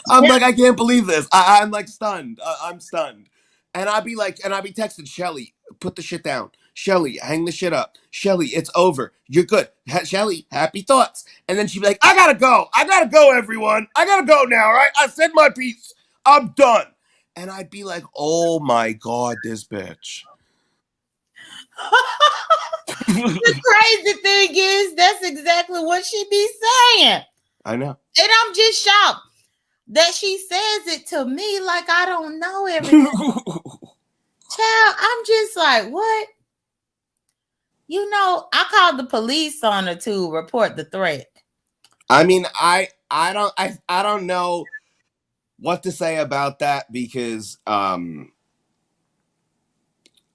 I'm like, I can't believe this. I'm like stunned. I'm stunned. And I'd be texting Shelly, put the shit down. Shelly, hang the shit up. Shelly, it's over. You're good. Shelly, happy thoughts. And then she'd be like, I gotta go. I gotta go, everyone. I gotta go now, all right? I said my piece. I'm done. And I'd be like, oh my God, this bitch. The crazy thing is, that's exactly what she be saying. I know. And I'm just shocked that she says it to me like I don't know everything. Child, I'm just like, what? I called the police on her to report the threat. I mean, I don't know what to say about that because I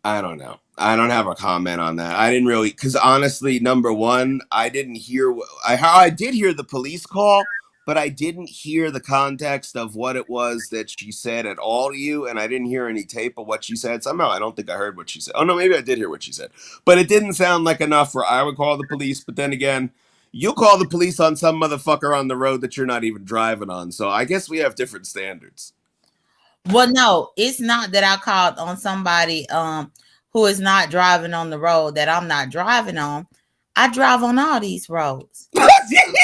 don't know. I don't have a comment on that. I didn't really, because honestly, number one, I didn't hear. I did hear the police call, but I didn't hear the context of what it was that she said at all to you, and I didn't hear any tape of what she said. Somehow, I don't think I heard what she said. Oh no, maybe I did hear what she said, but it didn't sound like enough where I would call the police. But then again, you'll call the police on some motherfucker on the road that you're not even driving on. So I guess we have different standards. Well, no, it's not that I called on somebody who is not driving on the road that I'm not driving on. I drive on all these roads.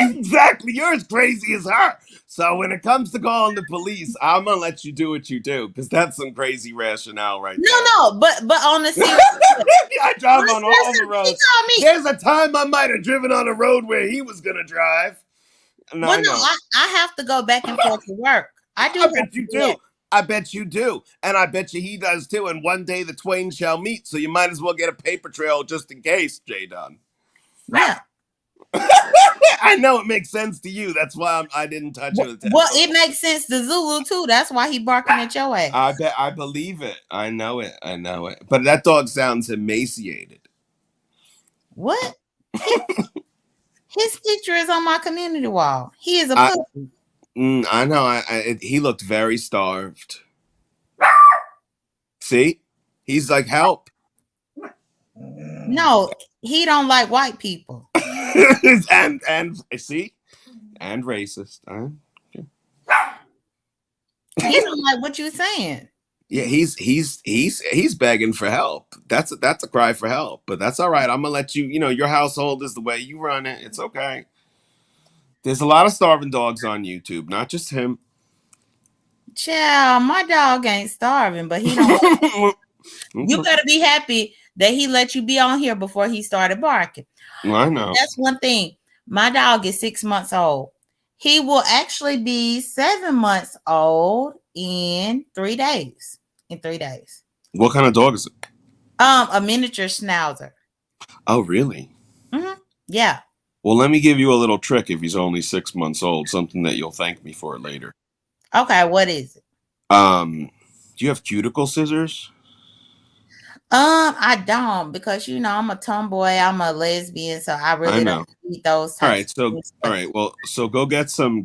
Exactly. You're as crazy as her. So when it comes to calling the police, I'm gonna let you do what you do because that's some crazy rationale right there. No, but on the serious, I drive on all the roads. There's a time I might have driven on a road where he was gonna drive. No, I have to go back and forth to work. I bet you do. I bet you do. And I bet you he does too. And one day the twain shall meet. So you might as well get a paper trail just in case, J.Dunn. Yeah. I know it makes sense to you. That's why I didn't touch it. Well, it makes sense to Zulu too. That's why he barking at your ass. I believe it. I know it. But that dog sounds emaciated. What? His picture is on my community wall. He is a I puppy. I know. He looked very starved. See, he's like help, No, he don't like white people. and see, and racist. He don't like what you saying. Yeah, he's begging for help. That's a cry for help. But that's all right. I'm gonna let you. You know, your household is the way you run it. It's okay. There's a lot of starving dogs on YouTube, not just him. Child, my dog ain't starving, but he don't. You better be happy that he let you be on here before he started barking. I know. That's one thing. My dog is 6 months old. He will actually be 7 months old in 3 days. In 3 days. What kind of dog is it? A miniature schnauzer. Oh, really? Yeah. Well, let me give you a little trick if he's only 6 months old, something that you'll thank me for later. Okay, what is it? Do you have cuticle scissors? I don't because I'm a tomboy, I'm a lesbian, so I I really don't know. eat those All types right, of so things. all right, well, so go get some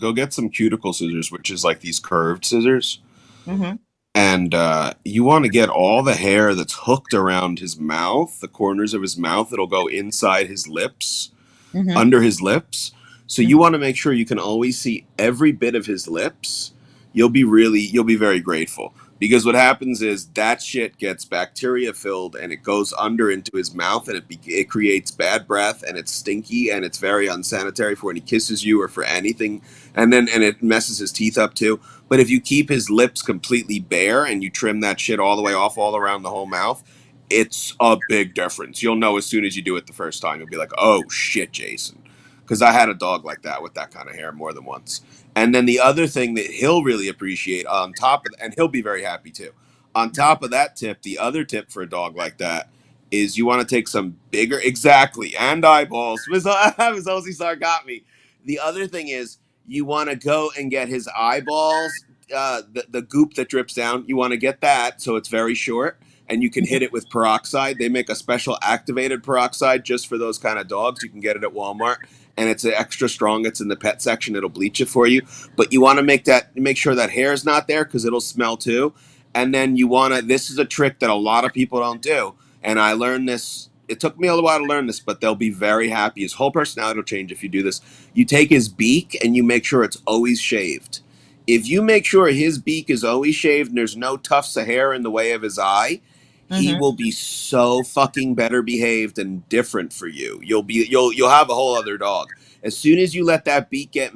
cuticle scissors, which is like these curved scissors, Mm-hmm. and you want to get all the hair that's hooked around his mouth, the corners of his mouth. It'll go inside his lips, Mm-hmm. under his lips. So you want to make sure you can always see every bit of his lips. You'll be very grateful because what happens is that shit gets bacteria filled and it goes under into his mouth and it creates bad breath and it's stinky and it's very unsanitary for when he kisses you or for anything, and it messes his teeth up too. But if you keep his lips completely bare and you trim that shit all the way off all around the whole mouth, it's a big difference. You'll know as soon as you do it the first time. You'll be like, "Oh shit, Jason," because I had a dog like that with that kind of hair more than once. And then the other thing that he'll really appreciate on top of, and he'll be very happy too. On top of that tip, the other tip for a dog like that is you want to take some bigger, exactly, and eyeballs. Miss Ozzy got me. The other thing is you want to go and get his eyeballs, the goop that drips down. You want to get that so it's very short and you can hit it with peroxide. They make a special activated peroxide just for those kind of dogs. You can get it at Walmart, and it's extra strong. It's in the pet section. It'll bleach it for you, but you want to make sure that hair is not there because it'll smell too. And then you want to. This is a trick that a lot of people don't do, and I learned this. It took me a while to learn this, but they'll be very happy. His whole personality will change if you do this. You take his beak and you make sure it's always shaved. If you make sure his beak is always shaved and there's no tufts of hair in the way of his eye, he Mm-hmm. will be so fucking better behaved and different for you. You'll have a whole other dog. As soon as you let that beak get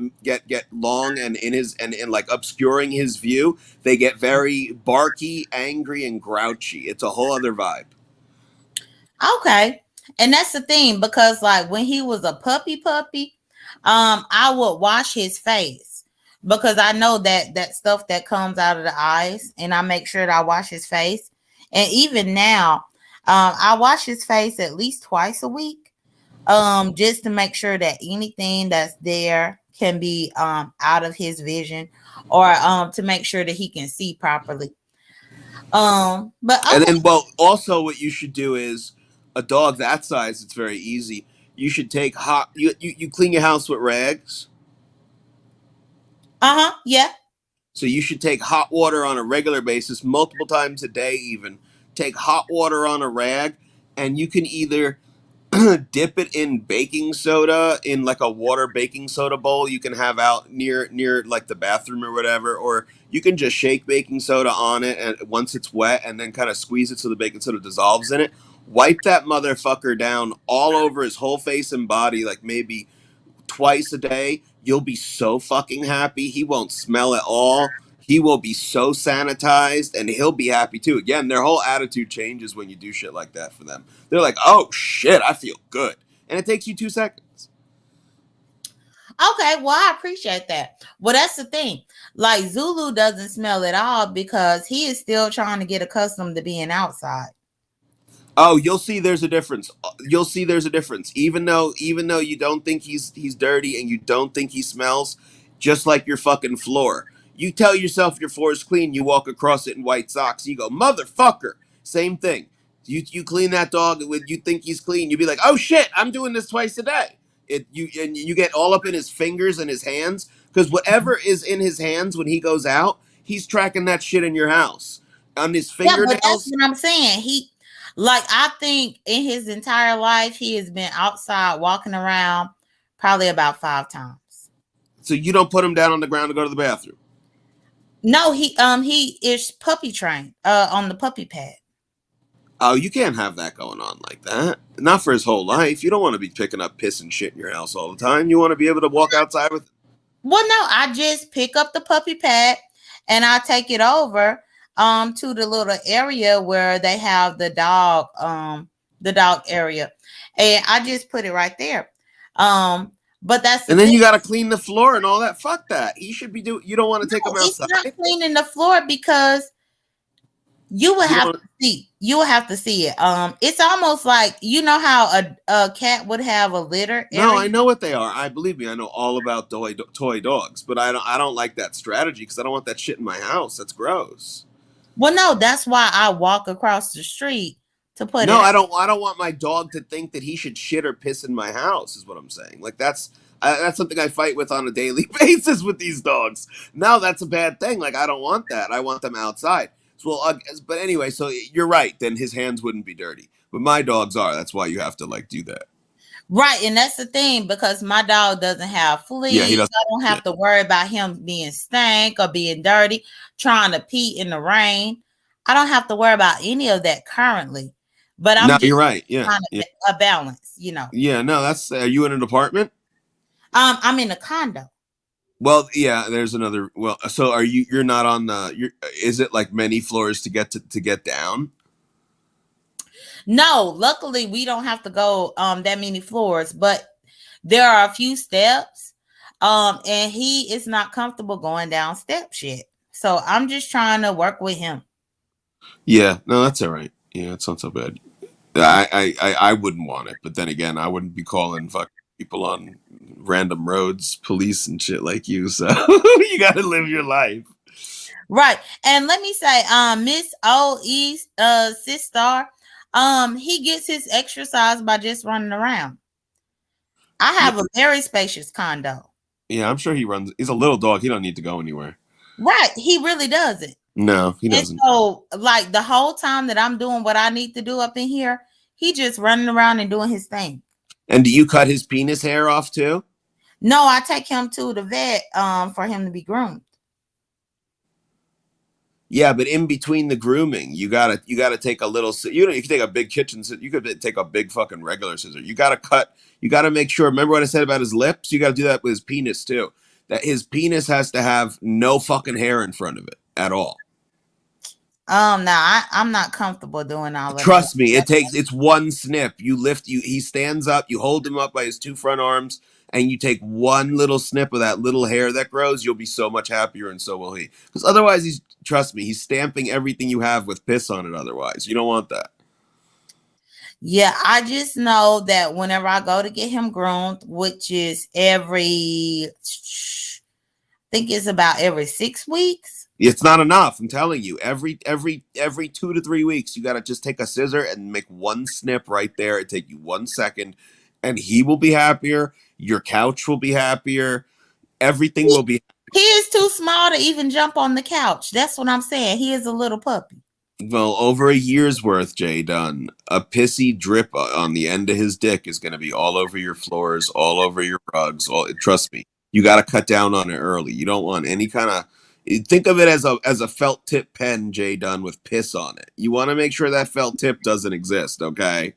long and in his and like obscuring his view, they get very barky, angry, and grouchy. It's a whole other vibe. Okay. And that's the thing because like when he was a puppy, I would wash his face because I know that stuff that comes out of the eyes, and I make sure that I wash his face. And even now, I wash his face at least twice a week, just to make sure that anything that's there can be out of his vision, or to make sure that he can see properly. But And other, then, well, also what you should do is a dog that size. It's very easy. You should take hot. You clean your house with rags. yeah. So you should take hot water on a regular basis, multiple times a day, even. Take hot water on a rag, and you can either dip it in baking soda in like a water baking soda bowl you can have out near like the bathroom or whatever, or you can just shake baking soda on it and once it's wet and then kind of squeeze it so the baking soda dissolves in it. Wipe that motherfucker down all over his whole face and body, like maybe twice a day. You'll be so fucking happy. He won't smell at all. He will be so sanitized and he'll be happy too. Again, their whole attitude changes when you do shit like that for them. They're like, oh shit, I feel good. And it takes you 2 seconds. Okay, well, I appreciate that. Well, that's the thing. Like Zulu doesn't smell at all because he is still trying to get accustomed to being outside. Oh, you'll see there's a difference. You'll see there's a difference. Even though you don't think he's dirty and you don't think he smells, just like your fucking floor. You tell yourself your floor is clean, you walk across it in white socks, you go, motherfucker. Same thing. You clean that dog when you think he's clean. You'd be like, oh shit, I'm doing this twice a day. You get all up in his fingers and his hands because whatever is in his hands when he goes out, he's tracking that shit in your house on his Yeah, but that's fingernails. what I'm saying. I think in his entire life, he has been outside walking around probably about 5 times. So you don't put him down on the ground to go to the bathroom. No, he is puppy trained on the puppy pad. Oh, you can't have that going on like that. Not for his whole life. You don't want to be picking up piss and shit in your house all the time. You want to be able to walk outside with. Well, no, I just pick up the puppy pad and I take it over to the little area where they have the dog area. And I just put it right there. But that's the And then thing. you got to clean the floor and all that. Fuck that. He should be doing. You don't want to take No, him it's not outside. cleaning the floor because you would You have don't. to see. You would have to see it. It's almost like you know how a cat would have a litter No, area. I know what they are. I believe me. I know all about toy dogs, but I don't like that strategy because I don't want that shit in my house. That's gross. Well, no, that's why I walk across the street to put No, it out. I don't want my dog to think that he should shit or piss in my house. Is what I'm saying. Like that's something I fight with on a daily basis with these dogs. No, that's a bad thing. Like I don't want that. I want them outside. So, well, but anyway, so you're right. Then his hands wouldn't be dirty, but my dogs are. That's why you have to like do that. Right, and that's the thing because my dog doesn't have Yeah, he fleas. doesn't. I don't Yeah. have to worry about him being stank or being dirty, trying to pee in the rain. I don't have to worry about any of that currently. But No, I'm you're just right. Yeah, trying yeah, to a balance, you know. yeah. No, that's. Are you in an apartment? I'm in a condo. Well, yeah. There's another. Well, so are you? You're not on the. You're. Is it like many floors to get down? No, luckily we don't have to go that many floors, but there are a few steps. And he is not comfortable going down steps yet. So I'm just trying to work with him. Yeah. No, that's all right. Yeah, it's not so bad. I wouldn't want it, but then again, I wouldn't be calling fucking people on random roads, police and shit like you. So you got to live your life. Right. And let me say, Miss O.E. Sister, he gets his exercise by just running around. I Yeah, have a very spacious condo. yeah. I'm sure he runs. He's a little dog. He don't need to go anywhere. Right. He really doesn't. No, he And doesn't. so, like the whole time that I'm doing what I need to do up in here, he just running around and doing his thing. And do you cut his penis hair off too? No, I take him to the vet for him to be groomed. Yeah, but in between the grooming, you gotta take a little. You know, you can take a big kitchen. You could take a big fucking regular scissor. You gotta cut. You gotta make sure. Remember what I said about his lips? You gotta do that with his penis too. That his penis has to have no fucking hair in front of it at all. Now I'm not comfortable doing all of that. Trust me, it's one snip. He stands up, you hold him up by his two front arms, and you take one little snip of that little hair that grows, you'll be so much happier and so will he. Because otherwise trust me, he's stamping everything you have with piss on it otherwise. You don't want that. Yeah, I just know that whenever I go to get him groomed, which is I think it's about every 6 weeks. It's not enough. I'm telling you. Every 2 to 3 weeks, you gotta just take a scissor and make one snip right there. It take you 1 second, and he will be happier. Your couch will be happier. Everything He, will be. he is too small to even jump on the couch. That's what I'm saying. He is a little puppy. Well, over a year's worth, J.Dunn. A pissy drip on the end of his dick is going to be all over your floors, all over your rugs. Trust me, you got to cut down on it early. You don't want any kind of. Think of it as a felt tip pen, J.Dunn, with piss on it. You want to make sure that felt tip doesn't exist. Okay,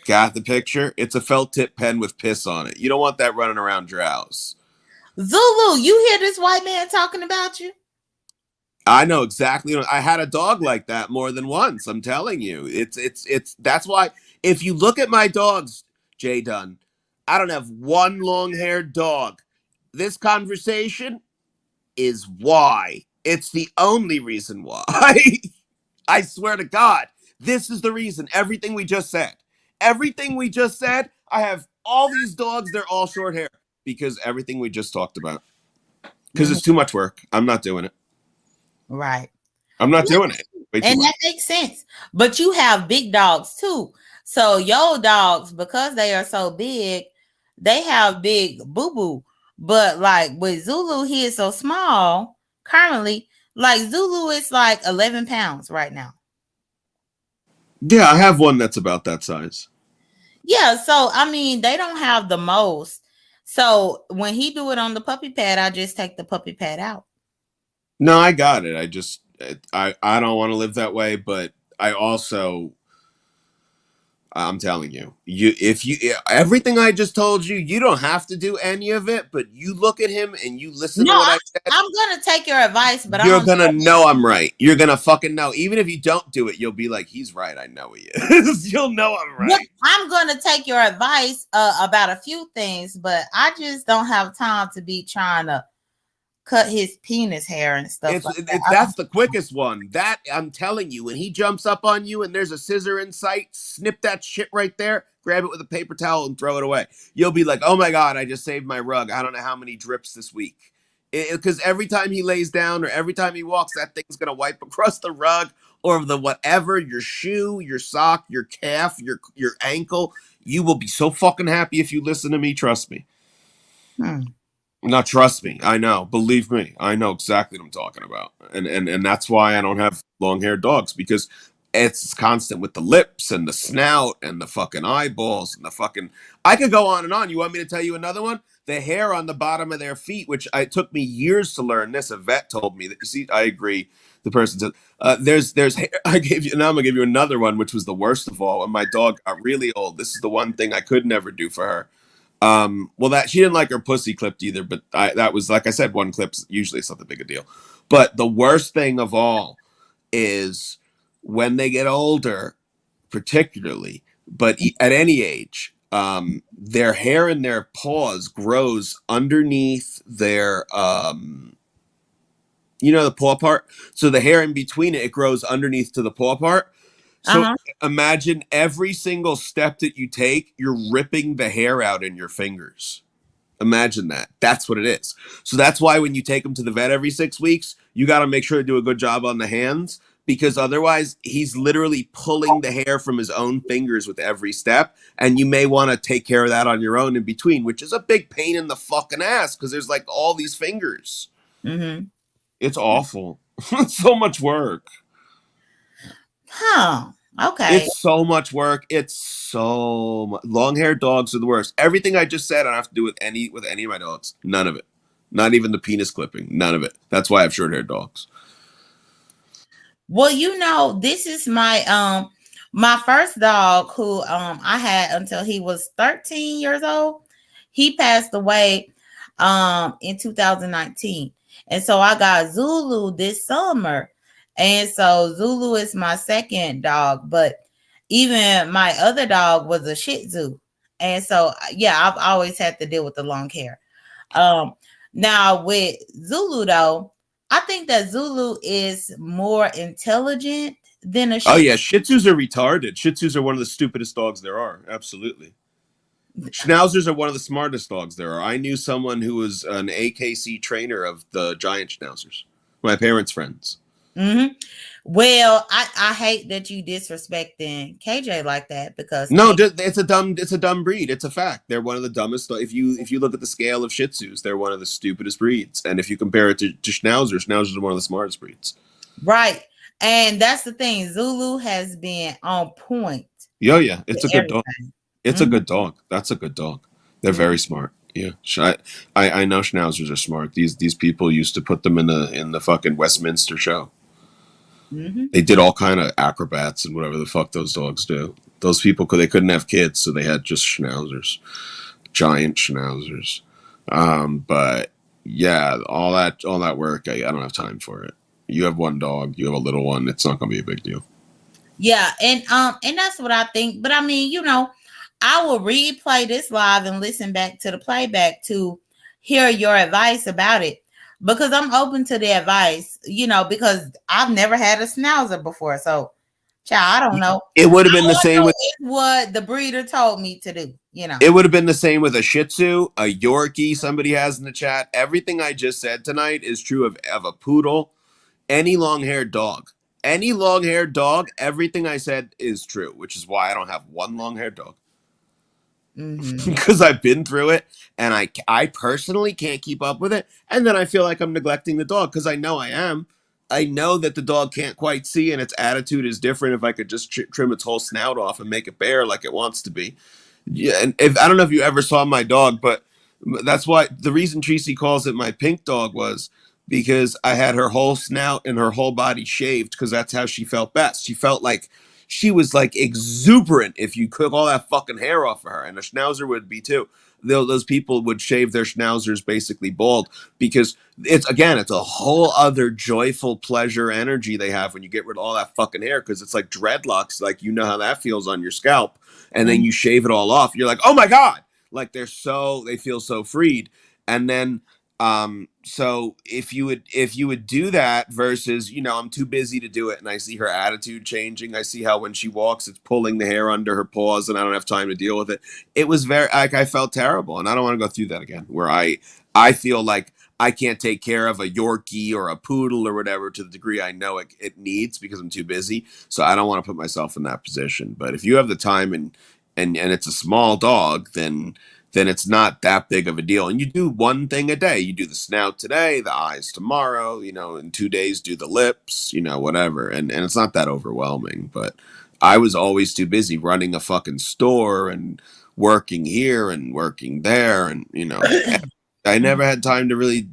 got the picture? It's a felt tip pen with piss on it. You don't want that running around your house. Zulu, you hear this white man talking about you? I know exactly. I had a dog like that more than once. I'm telling you, it's. That's why if you look at my dogs, J.Dunn, I don't have one long-haired dog. This conversation is why. It's the only reason why. I swear to God, this is the reason. Everything we just said. Everything we just said. I have all these dogs. They're all short hair because everything we just talked about. Because Mhm. it's too much work. I'm not doing it. Right. I'm not doing it. Way too And much. that makes sense. But you have big dogs too. So your dogs, because they are so big, they have big boo boo. But like with Zulu, he is so small currently. Like Zulu is like 11 pounds right now. Yeah, I have one that's about that size. Yeah, so I mean they don't have the most. So when he do it on the puppy pad, I just take the puppy pad out. No, I got it. I don't want to live that way, but I also I'm telling you, if you everything I just told you, you don't have to do any of it, but you look at him and you listen No, to what I said, I'm gonna take your advice, but I you're don't gonna know. know I'm right. You're gonna fucking know. Even if you don't do it, you'll be like, he's right. I know he is. You'll know I'm Yeah, right. I'm gonna take your advice about a few things, but I just don't have time to be trying to cut his penis hair and stuff like that. That's the quickest one. That I'm telling you, when he jumps up on you and there's a scissor in sight, snip that shit right there, grab it with a paper towel and throw it away. You'll be like, oh my god, I just saved my rug. I don't know how many drips this week. Because every time he lays down or every time he walks, that thing's gonna wipe across the rug or the whatever, your shoe, your sock, your calf, your ankle. You will be so fucking happy if you listen to me. Trust me. Hmm. Not trust me. I know. Believe me. I know exactly what I'm talking about. And that's why I don't have long-haired dogs because it's constant with the lips and the snout and the fucking eyeballs and the fucking I could go on and on. You want me to tell you another one? The hair on the bottom of their feet, which it took me years to learn this. A vet told me that you see, I agree. The person said, there's hair. I gave you now I'm gonna give you another one, which was the worst of all. When my dog got really old, this is the one thing I could never do for her. Well, that she didn't like her pussy clipped either, but that was like I said, one clip's usually it's not the big a deal. But the worst thing of all is when they get older, particularly, but at any age, their hair in their paws grows underneath their, the paw part. So the hair in between it grows underneath to the paw part. So Uh-huh. imagine every single step that you take, you're ripping the hair out in your fingers. Imagine that. That's what it is. So that's why when you take him to the vet every 6 weeks, you got to make sure to do a good job on the hands because otherwise he's literally pulling the hair from his own fingers with every step. And you may want to take care of that on your own in between, which is a big pain in the fucking ass because there's like all these fingers. Mm-hmm. It's awful. It's so much work. Huh. Okay. It's so much work. It's so much. Long-haired dogs are the worst. Everything I just said, I don't have to do with any of my dogs. None of it. Not even the penis clipping. None of it. That's why I have short-haired dogs. Well, this is my first dog who I had until he was 13 years old. He passed away in 2019. And so I got Zulu this summer. And so Zulu is my second dog, but even my other dog was a Shih Tzu. And so yeah, I've always had to deal with the long hair. Um Now with Zulu though, I think that Zulu is more intelligent than a Oh Shih yeah, Shih Tzus are retarded. Shih Tzus are one of the stupidest dogs there are. Absolutely. Schnauzers are one of the smartest dogs there are. I knew someone who was an AKC trainer of the giant Schnauzers. My parents' friends. Mm-hmm. Well, I hate that you disrespecting KJ like that because No, it's a dumb breed. It's a fact. They're one of the dumbest. If you look at the scale of Shih Tzus, they're one of the stupidest breeds. And if you compare it to Schnauzers are one of the smartest breeds. right, and that's the thing. Zulu has been on point Yeah, with it's a good dog. everything. It's a Mm-hmm. good dog. That's a good dog. They're very smart. Yeah, I know Schnauzers are smart. These people used to put them in the fucking Westminster show. Mm-hmm. They did all kind of acrobats and whatever the fuck those dogs do. Those people they couldn't have kids, so they had just Schnauzers, giant Schnauzers. But yeah, all that work, I don't have time for it. You have one dog, you have a little one. It's not gonna be a big deal. Yeah, and that's what I think. But I mean, I will replay this live and listen back to the playback to hear your advice about it because I'm open to the advice. Because I've never had a schnauzer before, so child, I don't know. It would have been the All I same know with is what the breeder told me to do. It would have been the same with a Shih Tzu, a Yorkie. Somebody has in the chat. Everything I just said tonight is true of a poodle Any long-haired dog. Any long-haired dog, everything I said is true, which is why I don't have one long-haired dog. Mm-hmm. Because I've been through it and I personally can't keep up with it. And then I feel like I'm neglecting the dog because I know I am. I know that the dog can't quite see and its attitude is different if I could just trim its whole snout off and make it bare like it wants to be. Yeah, and if I don't know if you ever saw my dog, but that's why the reason Tracy calls it my pink dog was because I had her whole snout and her whole body shaved because that's how she felt best. She felt like she was like exuberant if you took all that fucking hair off of her, and a schnauzer would be too. Those people would shave their schnauzers basically bald because it's a whole other joyful pleasure energy they have when you get rid of all that fucking hair because it's like dreadlocks, like you know how that feels on your scalp, and then you shave it all off. You're like, oh my god, like they feel so freed, and then so if you would do that versus, you know, I'm too busy to do it and I see her attitude changing. I see how when she walks it's pulling the hair under her paws and I don't have time to deal with it. It was very like I felt terrible and I don't want to go through that again where I feel like I can't take care of a Yorkie or a poodle or whatever to the degree I know it needs because I'm too busy. So I don't want to put myself in that position. But if you have the time and it's a small dog, then it's not that big of a deal. And you do one thing a day. You do the snout today, the eyes tomorrow, you know, in 2 days do the lips, you know, whatever. And it's not that overwhelming. But I was always too busy running a fucking store and working here and working there. And, you know, I never had time to really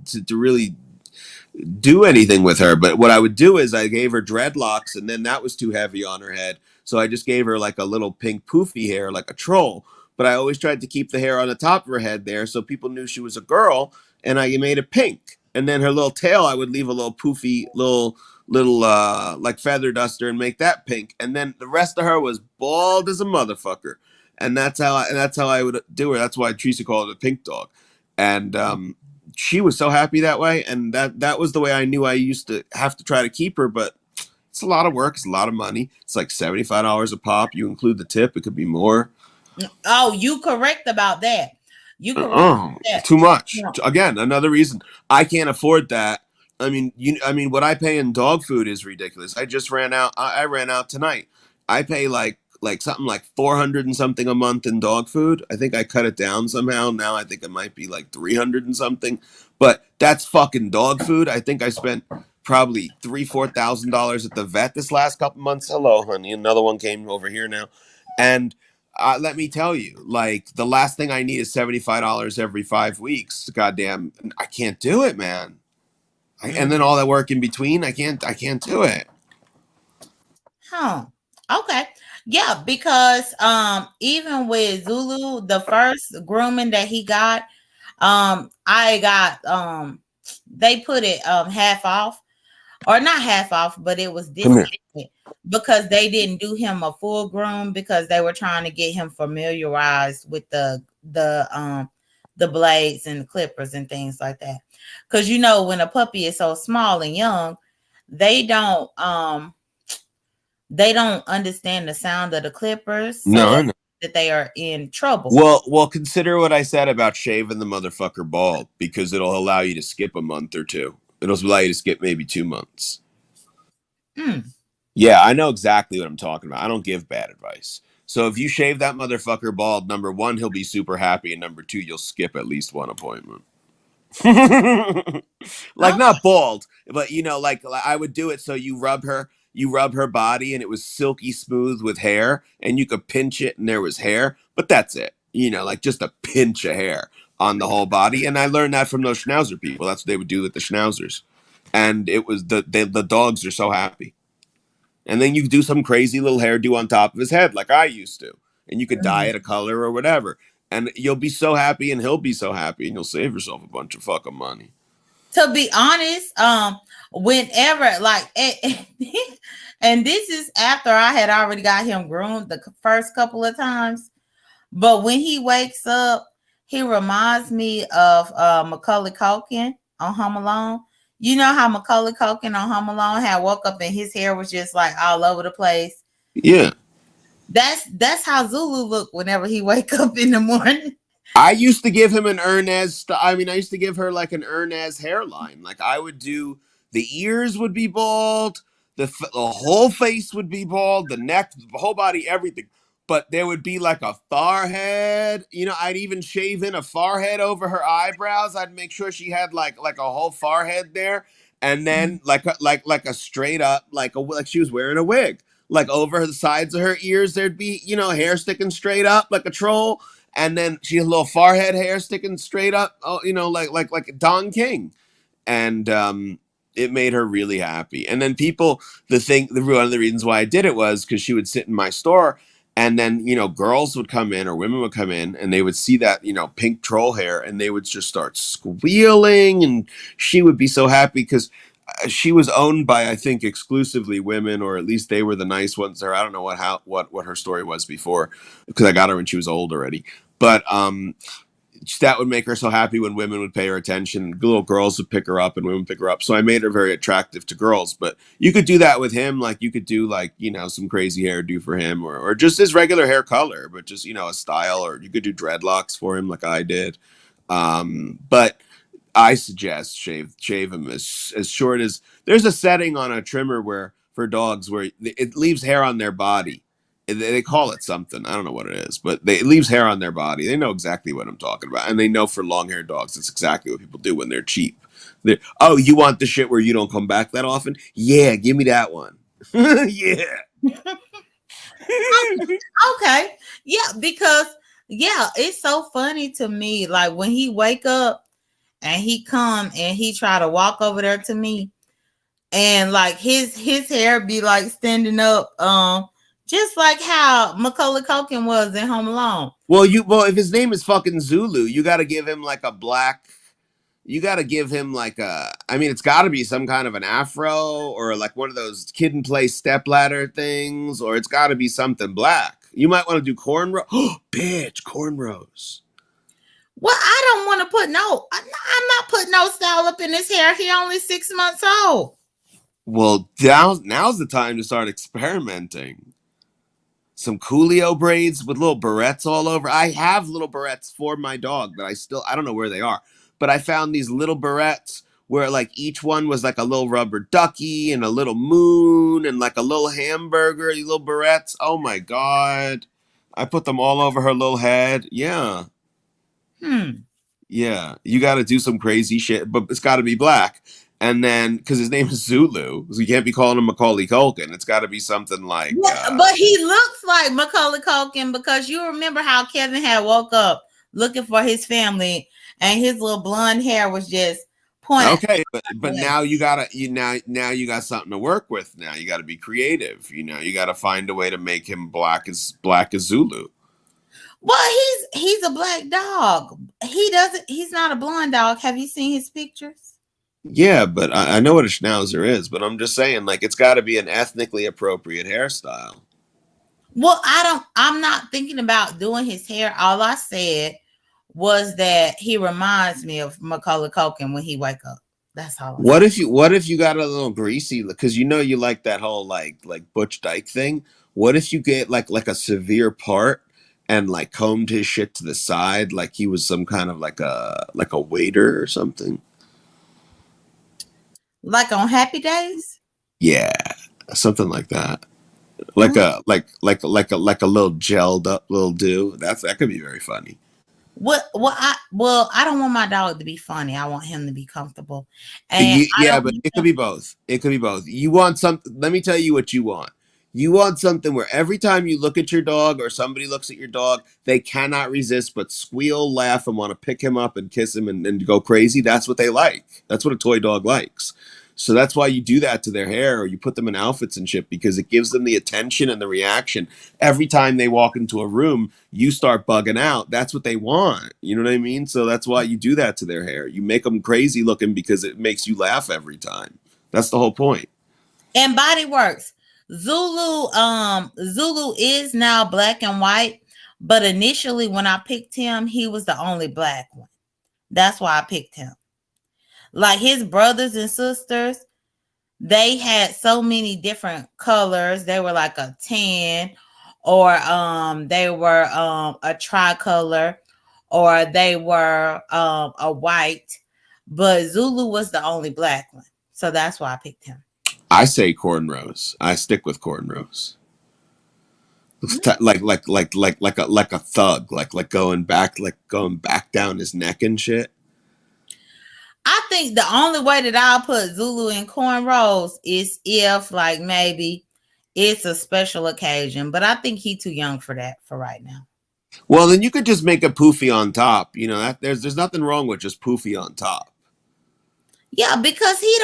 do anything with her. But what I would do is I gave her dreadlocks and then that was too heavy on her head. So I just gave her like a little pink poofy hair, like a troll. But I always tried to keep the hair on the top of her head there so people knew she was a girl and I made it pink. And then her little tail, I would leave a little poofy little like feather duster and make that pink. And then the rest of her was bald as a motherfucker. And that's how I would do her. That's why Teresa called it a pink dog. And she was so happy that way, and that was the way I knew I used to have to try to keep her. But it's a lot of work, it's a lot of money. It's like $75 a pop. You include the tip, it could be more. Oh, you correct about that. You correct Oh, that. too much. Yeah. Again, another reason I can't afford that. I mean, what I pay in dog food is ridiculous. I just ran out. I ran out tonight. I pay like something like 400 and something a month in dog food. I think I cut it down somehow. Now I think it might be like 300 and something. But that's fucking dog food. I think I spent probably $4,000 at the vet this last couple months. Hello, honey. Another one came over here now, and let me tell you, like the last thing I need is $75 every 5 weeks. Goddamn, I can't do it, man. And then all that work in between, I can't do it. Huh. Okay. Yeah, because even with Zulu, the first grooming that he got, I got they put it half off, or not half off, but it was discounted because they didn't do him a full groom because they were trying to get him familiarized with the blades and the clippers and things like that. Because you know, when a puppy is so small and young, they don't understand the sound of the clippers, so No, I know. that they are in trouble. Well, consider what I said about shaving the motherfucker bald because it'll allow you to skip a month or two. It'll allow you to skip maybe 2 months. Mm. Yeah, I know exactly what I'm talking about. I don't give bad advice. So if you shave that motherfucker bald, number one, he'll be super happy, and number two, you'll skip at least one appointment. Like Oh, not bald, but you know, like I would do it so you rub her body, and it was silky smooth with hair, and you could pinch it, and there was hair, but that's it. You know, like just a pinch of hair on the whole body, and I learned that from those schnauzer people. That's what they would do with the schnauzers, and it was the dogs are so happy. And then you could do some crazy little hairdo on top of his head, like I used to, and you could dye mhm. it a color or whatever, and you'll be so happy, and he'll be so happy, and you'll save yourself a bunch of fucking money. To be honest, whenever like, and this is after I had already got him groomed the first couple of times, but when he wakes up, he reminds me of Macaulay Culkin on Home Alone. You know how Macaulay Culkin on Home Alone had woke up and his hair was just like all over the place. Yeah. That's how Zulu looked whenever he wake up in the morning. I used to give him an I used to give her like an Ernest hairline. Like I would do The ears would be bald. The whole face would be bald. The neck, the whole body, everything. But there would be like a forehead. I'd even shave in a forehead over her eyebrows. I'd make sure she had like a whole forehead there, and then like a straight up like she was wearing a wig. Like over the sides of her ears, there'd be hair sticking straight up like a troll, and then she had a little forehead hair sticking straight up. Oh, like Don King, and it made her really happy. And then one of the reasons why I did it was because she would sit in my store, and then girls would come in or women would come in, and they would see that pink troll hair, and they would just start squealing, and she would be so happy because she was owned by, I think, exclusively women, or at least they were the nice ones there. I don't know what her story was before, because I got her when she was old already. But that would make her so happy when women would pay her attention. Little girls would pick her up and women would pick her up. So I made her very attractive to girls. But you could do that with him. Like you could do some crazy hairdo for him, or just his regular hair color, but just, a style, or you could do dreadlocks for him like I did. But I suggest shave him as short as there's a setting on a trimmer where for dogs where it leaves hair on their body. They call it something. I don't know what it is, but it leaves hair on their body. They know exactly what I'm talking about, and they know for long-haired dogs, it's exactly what people do when they're cheap. Oh, you want the shit where you don't come back that often? Yeah, give me that one. Yeah. Okay. Yeah, because it's so funny to me. Like when he wake up and he come and he try to walk over there to me, and like his hair be like standing up, just like how Macaulay Culkin was in Home Alone. Well, if his name is fucking Zulu, you got to give him like a black. You got to give him like a. I mean, it's got to be some kind of an afro or like one of those kid and play stepladder things, or it's got to be something black. You might want to do cornrow. Oh, bitch, cornrows. Well, I don't want to put I'm not putting no style up in his hair. He only 6 months old. Well, now's the time to start experimenting. Some Coolio braids with little barrettes all over. I have little barrettes for my dog that I don't know where they are, but I found these little barrettes where like each one was like a little rubber ducky and a little moon and like a little hamburger, these little barrettes. Oh my God. I put them all over her little head. Yeah. Yeah. You got to do some crazy shit, but it's got to be black. And then, because his name is Zulu, so you can't be calling him Macaulay Culkin. It's got to be something like. Yeah, but he looks like Macaulay Culkin because you remember how Kevin had woke up looking for his family, and his little blonde hair was just pointing. Okay, but now you got something to work with. Now you got to be creative. You got to find a way to make him black as Zulu. Well, he's a black dog. He's not a blonde dog. Have you seen his pictures? Yeah, but I know what a schnauzer is, but I'm just saying, like, it's got to be an ethnically appropriate hairstyle. Well, I'm not thinking about doing his hair. All I said was that he reminds me of Macaulay Culkin when he wake up. That's all. What if you got a little greasy, because you like that whole like Butch Dyke thing? What if you get like a severe part and like combed his shit to the side like he was some kind of like a waiter or something? Like on Happy Days? Yeah, something like that. Like a little gelled up little do. That could be very funny. I don't want my dog to be funny. I want him to be comfortable. And Yeah, but it could be both. It could be both. You want something. Let me tell you what you want. You want something where every time you look at your dog or somebody looks at your dog, they cannot resist but squeal, laugh, and want to pick him up and kiss him and go crazy. That's what they like. That's what a toy dog likes. So that's why you do that to their hair, or you put them in outfits and shit, because it gives them the attention and the reaction. Every time they walk into a room, you start bugging out. That's what they want. You know what I mean? So that's why you do that to their hair. You make them crazy looking because it makes you laugh every time. That's the whole point. And Body Works. Zulu is now black and white, but initially when I picked him, he was the only black one. That's why I picked him. Like his brothers and sisters, they had so many different colors. They were like a tan, or they were a tricolor, or they were a white. But Zulu was the only black one. So that's why I picked him. I say cornrows. I stick with cornrows. Mm. Like a thug, going back down his neck and shit. I think the only way that I'll put Zulu in cornrows is if like maybe it's a special occasion, but I think he's too young for that for right now. Well, then you could just make a poofy on top. You know that there's nothing wrong with just poofy on top. Yeah, because he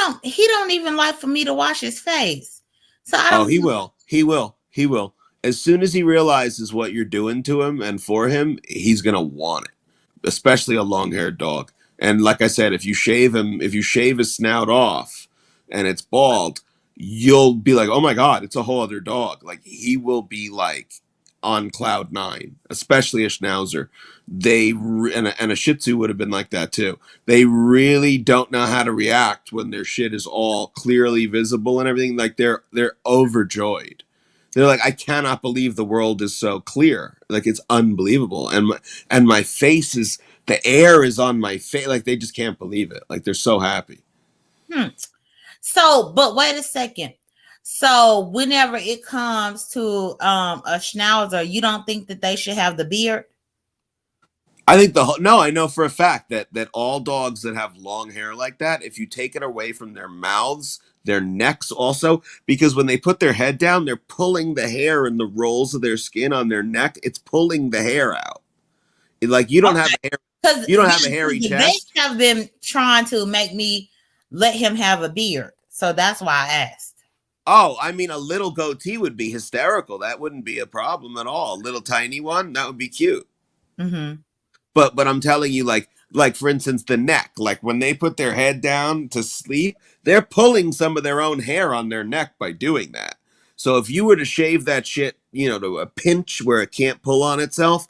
don't even like for me to wash his face. So I Oh, don't he will. He will. He will. As soon as he realizes what you're doing to him and for him, he's gonna want it. Especially a long-haired dog. And like I said, if you shave his snout off and it's bald, you'll be like, "Oh my god, it's a whole other dog." Like he will be like on cloud nine, especially a schnauzer. And a Shih Tzu would have been like that too. They really don't know how to react when their shit is all clearly visible and everything. Like they're overjoyed. They're like, I cannot believe the world is so clear. Like it's unbelievable. And my face is the air is on my face. Like they just can't believe it. Like they're so happy. Hmm. So, but wait a second. So, whenever it comes to a schnauzer, you don't think that they should have the beard? I think no, I know for a fact that all dogs that have long hair like that, if you take it away from their mouths, their necks also, because when they put their head down, they're pulling the hair and the rolls of their skin on their neck. It's pulling the hair out. Like Because you don't have a hairy the vet chest. have been trying to make me let him have a beard, so that's why I asked. Oh, I mean, a little goatee would be hysterical. That wouldn't be a problem at all. A little tiny one, that would be cute. Mm-hmm. But I'm telling you, like for instance, the neck. Like when they put their head down to sleep, they're pulling some of their own hair on their neck by doing that. So if you were to shave that shit, to a pinch where it can't pull on itself,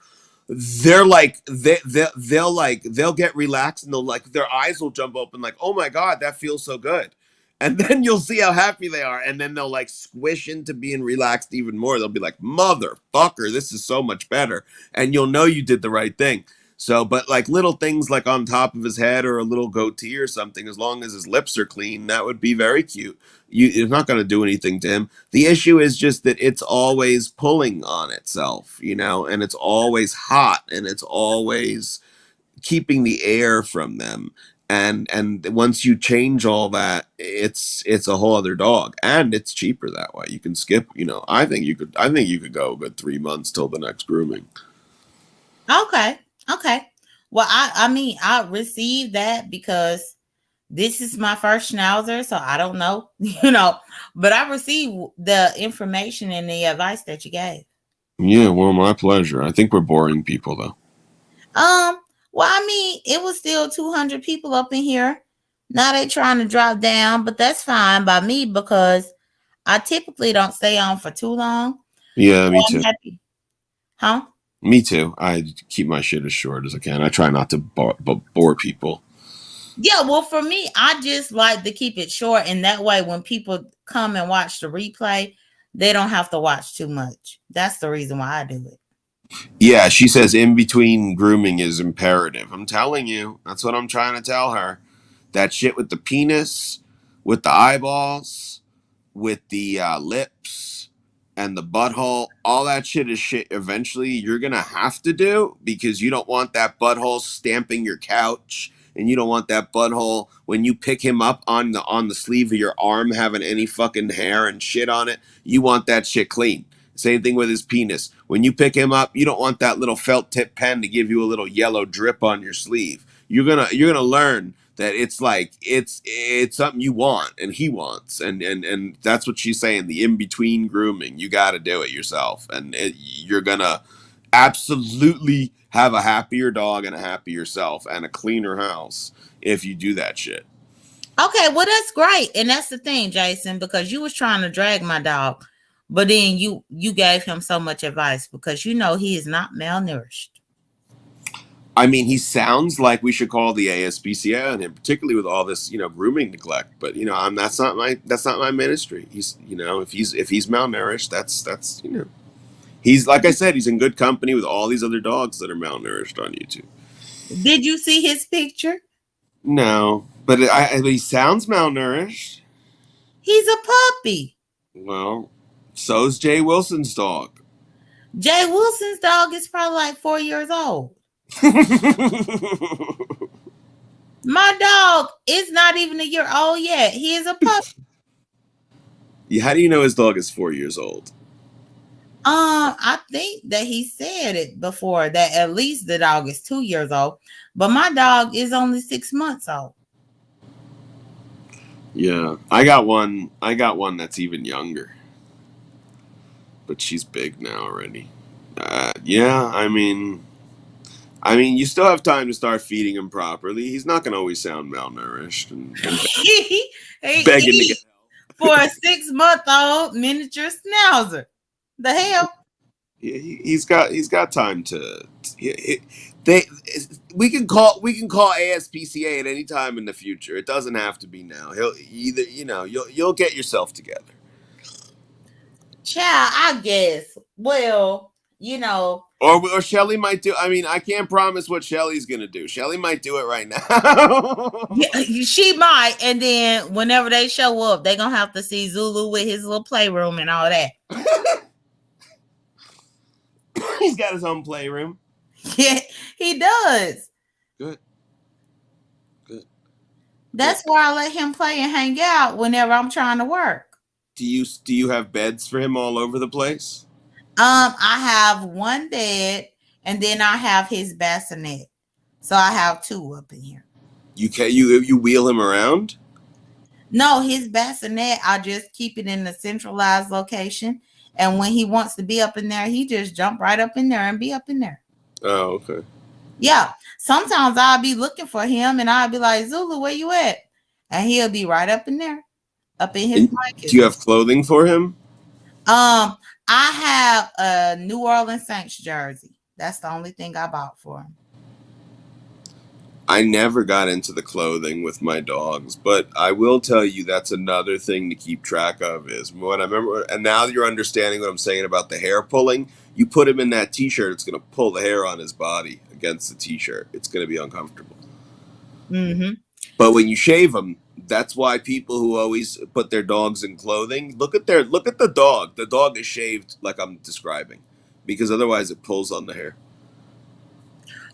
they're like they'll get relaxed and they'll like their eyes will jump open like, oh my god, that feels so good. And then you'll see how happy they are, and then they'll like squish into being relaxed even more. They'll be like, motherfucker, this is so much better. And you'll know you did the right thing. So, but like little things like on top of his head or a little goatee or something, as long as his lips are clean, that would be very cute. It's not going to do anything to him. The issue is just that it's always pulling on itself, and it's always hot and it's always keeping the air from them. And once you change all that, it's a whole other dog, and it's cheaper that way. You can skip. I think you could go a good 3 months till the next grooming. Okay. Okay. Well, I mean, I received that because this is my first schnauzer, so I don't know, but I received the information and the advice that you gave. Yeah, well, my pleasure. I think we're boring people though. Um, well, I mean, it was still 200 people up in here. Now they trying to drop down, but that's fine by me because I typically don't stay on for too long. Yeah, me I'm too. happy. Huh? Me too. I keep my shit as short as I can. I try not to bore people. Yeah, well, for me, I just like to keep it short, and that way, when people come and watch the replay, they don't have to watch too much. That's the reason why I do it. Yeah, she says in between grooming is imperative. I'm telling you, that's what I'm trying to tell her. That shit with the penis, with the eyeballs, with the lips, and the butthole, all that shit is shit eventually you're gonna have to do because you don't want that butthole stamping your couch, and you don't want that butthole when you pick him up on the sleeve of your arm having any fucking hair and shit on it. You want that shit clean. Same thing with his penis. When you pick him up, you don't want that little felt tip pen to give you a little yellow drip on your sleeve. You're gonna learn that it's like it's something you want and he wants, and that's what she's saying. The in between grooming, you got to do it yourself, and you're gonna absolutely have a happier dog and a happier self and a cleaner house if you do that shit. Okay, well, that's great, and that's the thing, Jason, because you was trying to drag my dog, but then you gave him so much advice because he is not malnourished. I mean, he sounds like we should call the ASPCA on him, particularly with all this, grooming neglect. But that's not my ministry. If he's malnourished, that's. He's like I said, he's in good company with all these other dogs that are malnourished on YouTube. Did you see his picture? No, But he sounds malnourished. He's a puppy. Well, so's Jay Wilson's dog. Jay Wilson's dog is probably like 4 years old. My dog is not even a year old yet. He is a puppy. Yeah, how do you know his dog is 4 years old? I think that he said it before that at least the dog is 2 years old, but my dog is only 6 months old. Yeah, I got one. I got one that's even younger, but she's big now already. Yeah, you still have time to start feeding him properly. He's not going to always sound malnourished and He begging to get eats for a 6-month-old miniature schnauzer. The hell? he's got time to they we can call ASPCA at any time in the future. It doesn't have to be now. He'll either you'll get yourself together. Child, I guess. Well, Or Shelly might do. I mean, I can't promise what Shelly's gonna do. Shelly might do it right now. yeah, she might. And then whenever they show up, they're gonna have to see Zulu with his little playroom and all that. He's got his own playroom. Yeah, he does. Good. That's why I let him play and hang out whenever I'm trying to work. Do you have beds for him all over the place? I have one bed, and then I have his bassinet. So I have two up in here. You wheel him around? No, his bassinet, I just keep it in a centralized location. And when he wants to be up in there, he just jump right up in there and be up in there. Oh, okay. Yeah. Sometimes I'll be looking for him and I'll be like, Zulu, where you at? And he'll be right up in there, up in his blanket. Do you have clothing for him? I have a New Orleans Saints jersey. That's the only thing I bought for him. I never got into the clothing with my dogs, but I will tell you that's another thing to keep track of is when I remember, and now you're understanding what I'm saying about the hair pulling. You put him in that t-shirt, it's going to pull the hair on his body against the t-shirt. It's going to be uncomfortable. Mm-hmm. But when you shave them, that's why people who always put their dogs in clothing, look at the dog. The dog is shaved like I'm describing, because otherwise it pulls on the hair.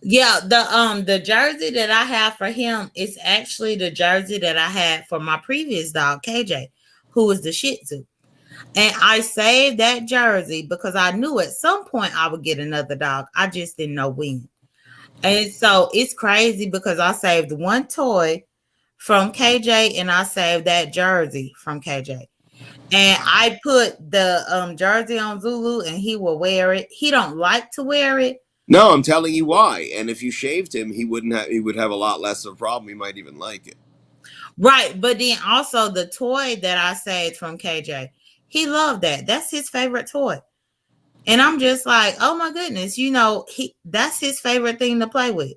Yeah, the jersey that I have for him is actually the jersey that I had for my previous dog, KJ, who was the Shih Tzu. And I saved that jersey because I knew at some point I would get another dog. I just didn't know when. And so it's crazy because I saved one toy from KJ and I saved that jersey from KJ. And I put the jersey on Zulu and he will wear it. He don't like to wear it. No, I'm telling you why. And if you shaved him, he would have a lot less of a problem. He might even like it. Right. But then also the toy that I saved from KJ, he loved that. That's his favorite toy. And I'm just like, oh my goodness, that's his favorite thing to play with.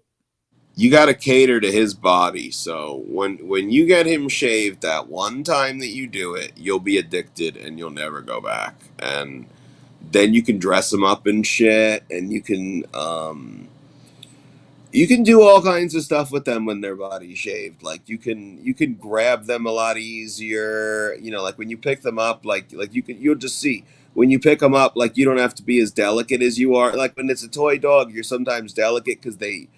You got to cater to his body. So when you get him shaved that one time that you do it, you'll be addicted and you'll never go back. And then you can dress him up and shit, and you can do all kinds of stuff with them when their body's shaved. Like you can grab them a lot easier. Like when you pick them up, like you'll just see when you pick them up, like you don't have to be as delicate as you are. Like when it's a toy dog, you're sometimes delicate because they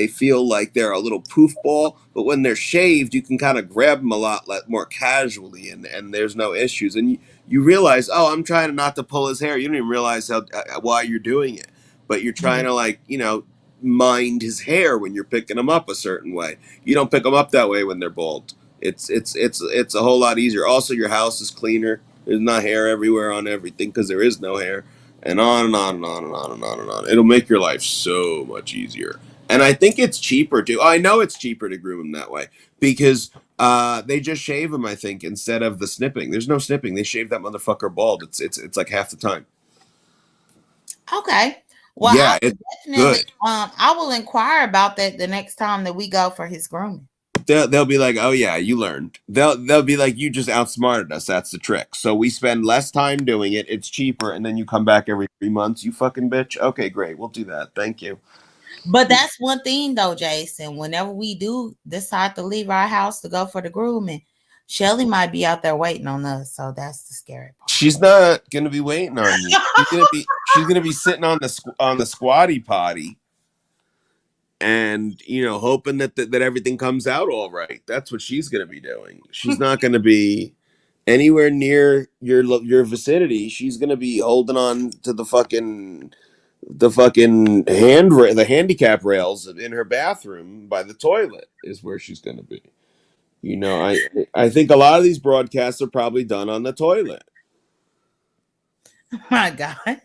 feel like they're a little poof ball, but when they're shaved, you can kind of grab them a lot more casually, and there's no issues. And you realize, oh, I'm trying not to pull his hair. You don't even realize why you're doing it, but you're trying to mind his hair when you're picking him up a certain way. You don't pick them up that way when they're bald. It's a whole lot easier. Also, your house is cleaner. There's not hair everywhere on everything because there is no hair, and on and on and on and on and on and on. It'll make your life so much easier. And I think it's cheaper too. I know it's cheaper to groom them that way because they just shave them. I think instead of the snipping. There's no snipping. They shave that motherfucker bald. It's like half the time. Okay. Well, yeah, it's good. I will inquire about that the next time that we go for his grooming. They'll be like, oh yeah, you learned. They'll be like, you just outsmarted us. That's the trick. So we spend less time doing it. It's cheaper, and then you come back every 3 months. You fucking bitch. Okay, great. We'll do that. Thank you. But that's one thing though, Jason. Whenever we do decide to leave our house to go for the grooming, Shelly might be out there waiting on us. So that's the scary part. She's not gonna be waiting on you. She's gonna be sitting on the squatty potty, and hoping that everything comes out all right. That's what she's gonna be doing. She's not gonna be anywhere near your vicinity. She's gonna be holding on to the fucking the handicap rails in her bathroom by the toilet is where she's gonna be. I think a lot of these broadcasts are probably done on the toilet. My God.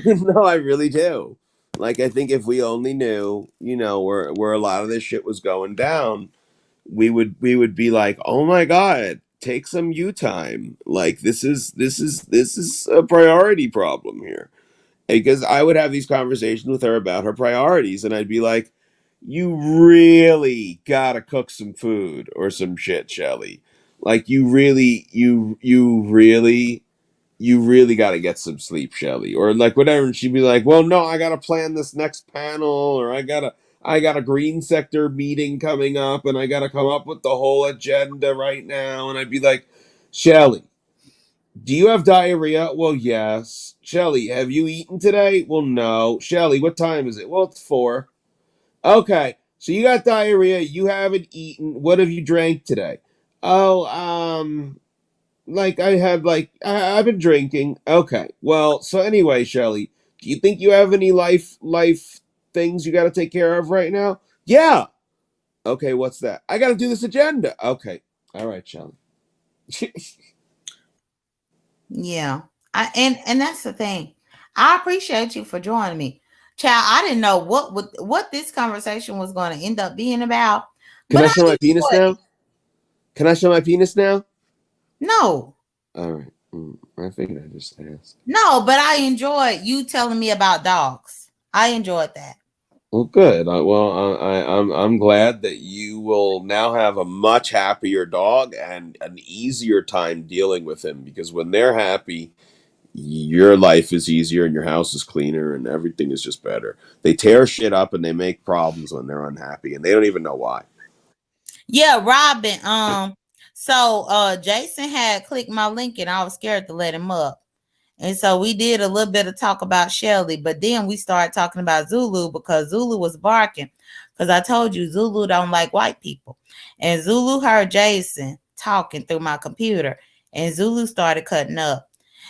No, I really do. Like, I think if we only knew, where a lot of this shit was going down, we would be like, oh my god, take some you time. Like, this is a priority problem here. Because I would have these conversations with her about her priorities, and I'd be like, you really gotta cook some food or some shit, Shelly. Like, you really got to get some sleep, Shelly, or like whatever. And she'd be like, well, no, I got to plan this next panel, or I got a green sector meeting coming up, and I got to come up with the whole agenda right now. And I'd be like, Shelly, do you have diarrhea? Well, yes. Shelly, have you eaten today? Well, no. Shelly, what time is it? Well, it's 4. Okay, so you got diarrhea, you haven't eaten. What have you drank today? Oh, like I've been drinking. Okay. Well, so anyway, Shelly, do you think you have any life things you got to take care of right now? Yeah. Okay, what's that? I got to do this agenda. Okay. All right, Shelly. Yeah. And that's the thing. I appreciate you for joining me. Child, I didn't know what this conversation was going to end up being about, Can but I I show my penis enjoyed now? it. Can I show my penis now? No. All right. I figured I just asked. No, but I enjoyed you telling me about dogs. I enjoyed that. Well, good. I'm glad that you will now have a much happier dog and an easier time dealing with him, because when they're happy, your life is easier and your house is cleaner and everything is just better. They tear shit up and they make problems when they're unhappy and they don't even know why. Yeah, Robin. So Jason had clicked my link and I was scared to let him up. And so we did a little bit of talk about Shelly, but then we started talking about Zulu because Zulu was barking. Because I told you Zulu don't like white people. And Zulu heard Jason talking through my computer. And Zulu started cutting up.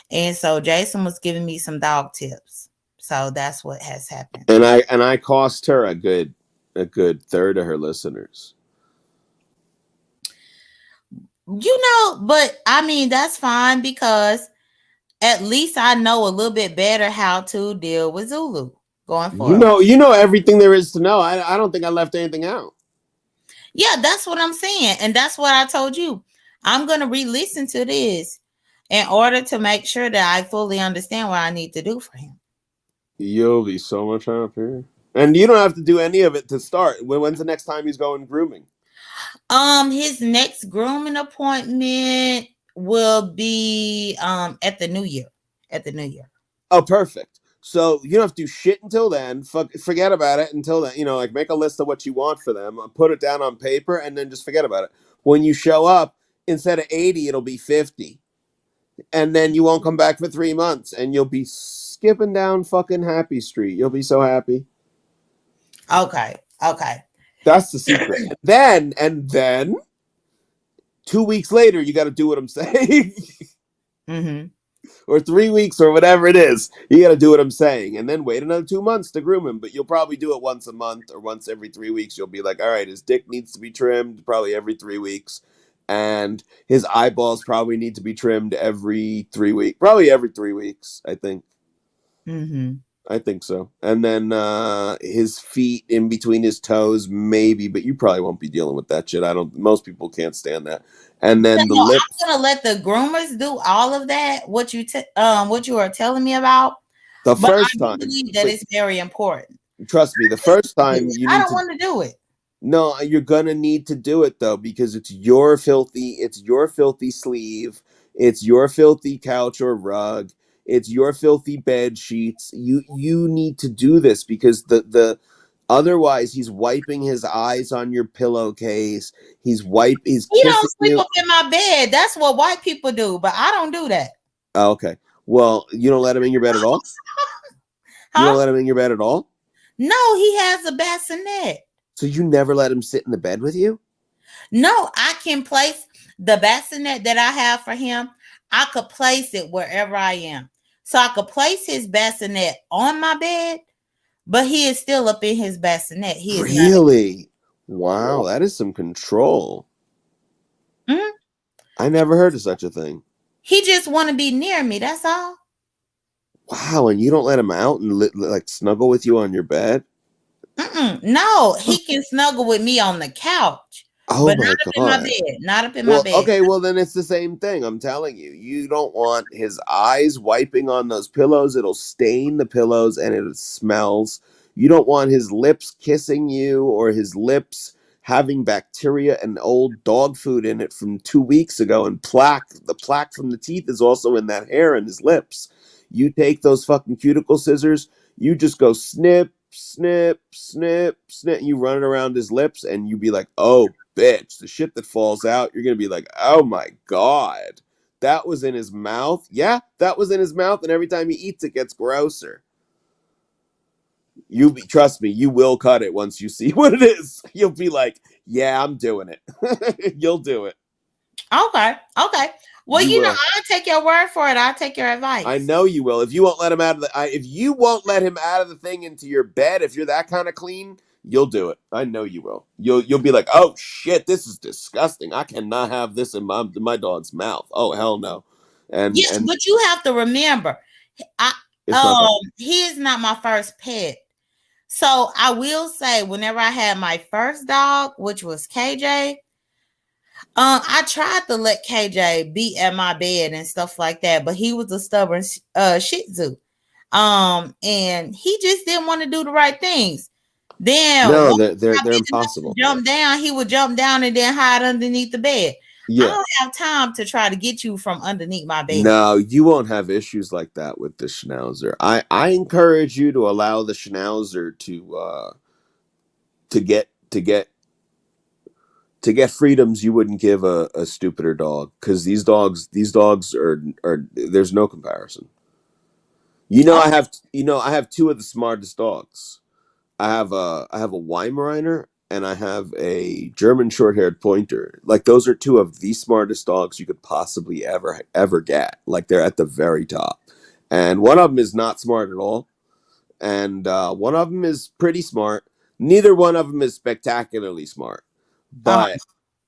And so Jason was giving me some dog tips. So that's what has happened. And I cost her a good third of her listeners. But I mean, that's fine because at least I know a little bit better how to deal with Zulu going You forward. know, you know everything there is to know. I don't think I left anything out. Yeah, that's what I'm saying. And that's what I told you. I'm going to re listen to this in order to make sure that I fully understand what I need to do for him. You'll be so much happier. And you don't have to do any of it to start. When's the next time he's going grooming? His next grooming appointment will be at the new year. At the new year. Oh, perfect. So you don't have to do shit until then. Forget about it until then. Like, make a list of what you want for them, put it down on paper, and then just forget about it. When you show up, instead of 80, it'll be 50. And then you won't come back for 3 months, and you'll be skipping down fucking Happy Street. You'll be so happy. Okay. Okay. That's the secret. And then 2 weeks later, you got to do what I'm saying. Mm-hmm. Or 3 weeks or whatever it is. You got to do what I'm saying. And then wait another 2 months to groom him. But you'll probably do it once a month or once every 3 weeks. You'll be like, all right, his dick needs to be trimmed probably every 3 weeks. And his eyeballs probably need to be trimmed every 3 weeks. Probably every 3 weeks, I think. Mm-hmm. I think so. And then his feet in between his toes, maybe, but you probably won't be dealing with that shit. Most people can't stand that. And then the No, lips. I'm gonna let the groomers do all of that. What you are telling me about, The but I first do time, believe that but it's very important. trust me, the first time you I need don't to. want to do it. No, you're gonna need to do it though, because it's your filthy sleeve, it's your filthy couch or rug, it's your filthy bed sheets. You need to do this because Otherwise, he's wiping his eyes on your pillowcase. He's He don't kissing sleep you. up in my bed. That's what white people do, but I don't do that. Oh, okay. Well, you don't let him in your bed at all? You don't Huh? let him in your bed at all? No, he has a bassinet. So you never let him sit in the bed with you? No, I can place the bassinet that I have for him. I could place it wherever I am. So I could place his bassinet on my bed, but he is still up in his bassinet. He is not. Really? Wow, that is some control. Mhm. I never heard of such a thing. He just want to be near me. That's all. Wow, and you don't let him out and like snuggle with you on your bed? No, he can snuggle with me on the couch, Oh but my not up in my God. bed. Not up in my Well, bed. okay, well then it's the same thing. I'm telling you. You don't want his eyes wiping on those pillows. It'll stain the pillows and it smells. You don't want his lips kissing you or his lips having bacteria and old dog food in it from 2 weeks ago and plaque. The plaque from the teeth is also in that hair in his lips. You take those fucking cuticle scissors, you just go snip, snip, snip, snip, and you run it around his lips and you be like, oh bitch, the shit that falls out, you're gonna be like, oh my God, that was in his mouth. Yeah, that was in his mouth, and every time he eats, it gets grosser. Trust me, you will cut it once you see what it is. You'll be like, yeah, I'm doing it. You'll do it. Okay. Okay. Well, You will. I'll take your word for it. I'll take your I advice. know you will. If you won't let him out of if you won't let him out of the thing into your bed, if you're that kind of clean, you'll do it. I know you will. You'll be like, oh shit, this is disgusting. I cannot have this in my dog's mouth. Oh hell no. Yeah, And but you have to remember, I it's not that. he is not my first pet. So I will say, whenever I had my first dog, which was KJ, I tried to let KJ be at my bed and stuff like that, but he was a stubborn Shih Tzu. And he just didn't want to do the right things. Then No, once they're I they're big enough to impossible. jump down, he would jump down and then hide underneath the bed. I Yeah. don't have time to try to get you from underneath my bed. No, you won't have issues like that with the Schnauzer. I encourage you to allow the Schnauzer to get freedoms you wouldn't give a stupider dog, because these dogs are there's no comparison. Okay. I have two of the smartest dogs. I have a Weimaraner and I have a German short-haired pointer. Like those are two of the smartest dogs you could possibly ever get. Like they're at the very top. And one of them is not smart at all, and one of them is pretty smart. Neither one of them is spectacularly smart, Uh-huh. but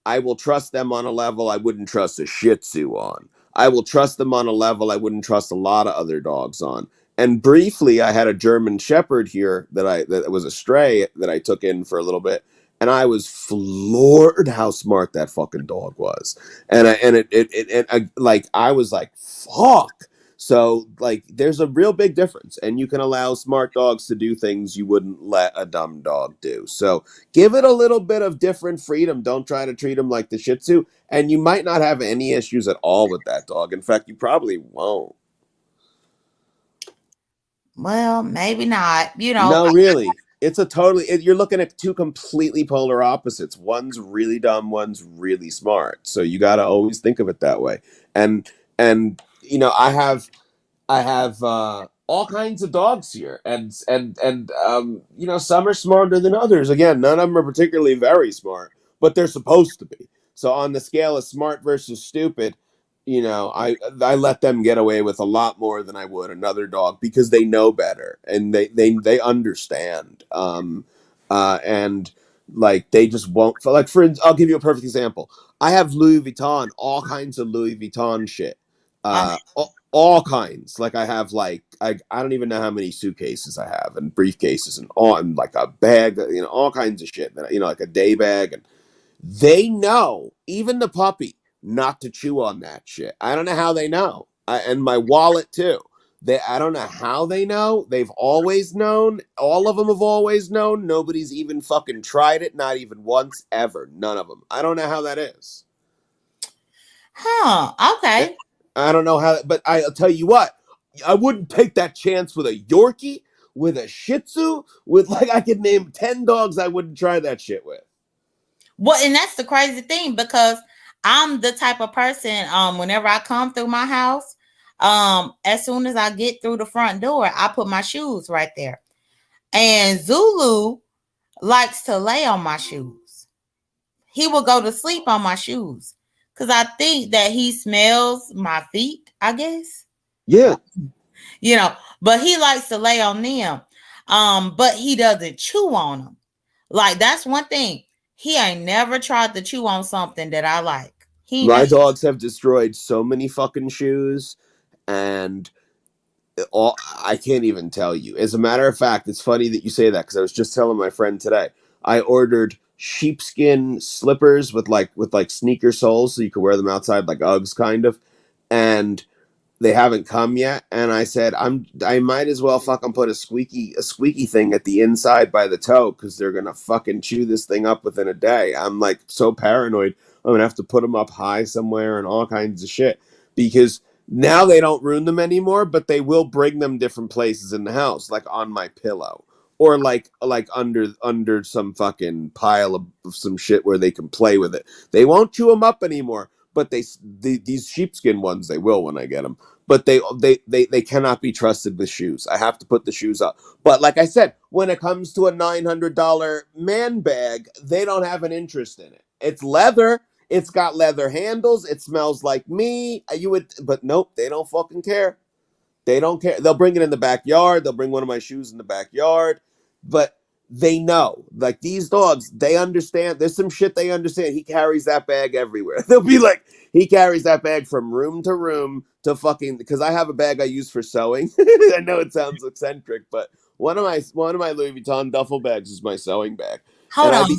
I will trust them on a level I wouldn't trust a Shih Tzu on. I will trust them on a level I wouldn't trust a lot of other dogs on. And briefly, I had a German Shepherd here that was a stray that I took in for a little bit, and I was floored how smart that fucking dog was. And like I was like, fuck. So like, there's a real big difference, and you can allow smart dogs to do things you wouldn't let a dumb dog do. So give it a little bit of different freedom. Don't try to treat him like the Shih Tzu, and you might not have any issues at all with that dog. In fact, you probably won't. Well, maybe not. No, really. You're looking at two completely polar opposites. One's really dumb, one's really smart. So you got to always think of it that way. And I have all kinds of dogs here, and some are smarter than others. Again, none of them are particularly very smart, but they're supposed to be. So on the scale of smart versus stupid, I let them get away with a lot more than I would another dog, because they know better and they understand. And like they just won't. I'll give you a perfect example. I have Louis Vuitton, all kinds of Louis Vuitton shit. Uh, All kinds. Like I have I don't even know how many suitcases I have and briefcases and like a bag, all kinds of shit that like a day bag, and they know, even the puppy, not to chew on that shit. I don't know how they know. And my wallet too. I don't know how they know. They've always known. All of them have always known. Nobody's even fucking tried it, not even once ever. None of them. I don't know how that is. okay. I don't know how, but I'll tell you what, I wouldn't take that chance with a Yorkie. with a Shih Tzu, with like I could name 10 dogs I wouldn't try that shit with. Well, and that's the crazy thing because I'm the type of person, whenever I come through my house, as soon as I get through the front door, I put my shoes right there. And Zulu likes to lay on my shoes. He will go to sleep on my shoes because I think that he smells my feet, I guess. Yeah. You know, but he likes to lay on them. But he doesn't chew on them. Like that's one thing. He ain't never tried to chew on something that I like. He My never. dogs have destroyed so many fucking shoes, and I can't even tell you. As a matter of fact, it's funny that you say that because I was just telling my friend today. I ordered sheepskin slippers with sneaker soles so you could wear them outside like Uggs kind of, and they haven't come yet, and I said I might as well fucking put a squeaky thing at the inside by the toe because they're gonna fucking chew this thing up within a day. I'm like so paranoid. I'm gonna have to put them up high somewhere and all kinds of shit because now they don't ruin them anymore, but they will bring them different places in the house, like on my pillow or like under some fucking pile of some shit where they can play with it. They won't chew them up anymore, but these sheepskin ones they will when I get them. But they cannot be trusted with shoes. I have to put the shoes up. But like I said, when it comes to a $900 man bag, they don't have an interest in it. It's leather. It's got leather handles. It smells like me. But nope, they don't fucking care. They don't care. They'll bring it in the backyard. They'll bring one of my shoes in the backyard. But they know. Like these dogs, they understand. There's some shit they understand. He carries that bag everywhere. They'll be like, he carries that bag from room to room to fucking because I have a bag I use for sewing. I know it sounds eccentric, but one of my Louis Vuitton duffel bags is my sewing bag. Hold And I on. be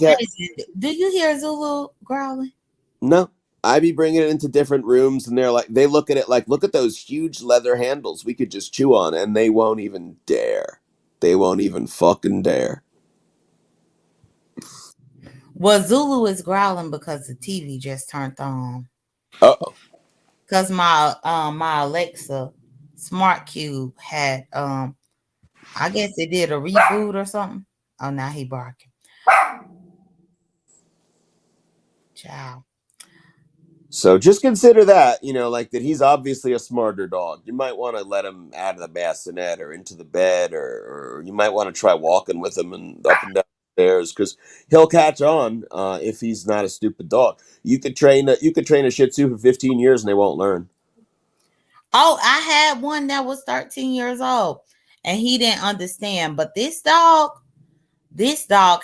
Do you hear Zulu growling? no, I be bringing it into different rooms, and they look at it like, look at those huge leather handles we could just chew on, and they won't even dare. They won't even fucking dare. Well, Zulu is growling because the TV just turned on. Oh, Because my Alexa Smart Cube had I guess it did a reboot or something. Oh, now he barking. Ciao. so just consider that, like that he's obviously a smarter dog. You might want to let him out of the bassinet or into the bed, or you might want to try walking with him and up and down the stairs because he'll catch on if he's not a stupid dog. You could train a Shih Tzu for 15 years and they won't learn. Oh, I had one that was 13 years old and he didn't understand. But this dog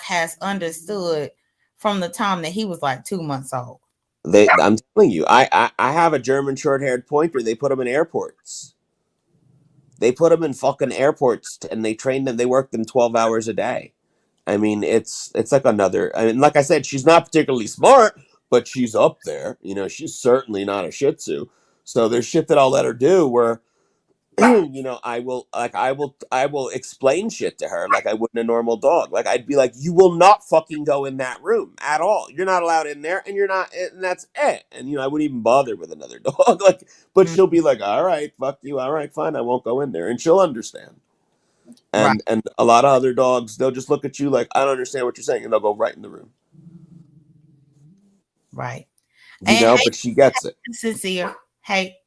has understood from the time that he was like 2 months old. I'm telling you, I have a German short-haired pointer. They put them in airports. They put them in fucking airports, and they train them. They work them 12 hours a day. I mean, it's like another. I mean, like I said, she's not particularly smart, but she's up there. She's certainly not a Shih Tzu. So there's shit that I'll let her do where I will explain shit to her like I wouldn't a normal dog. Like I'd be like, you will not fucking go in that room at all. You're not allowed in there, and you're not, and that's it. And I wouldn't even bother with another dog. Like, but Mm, she'll be like, all right, fuck you, all right, fine, I won't go in there, and she'll understand. right, And a lot of other dogs, they'll just look at you like, I don't understand what you're saying, and they'll go right in the room. right. And But she gets it. hey, sincere. Hey,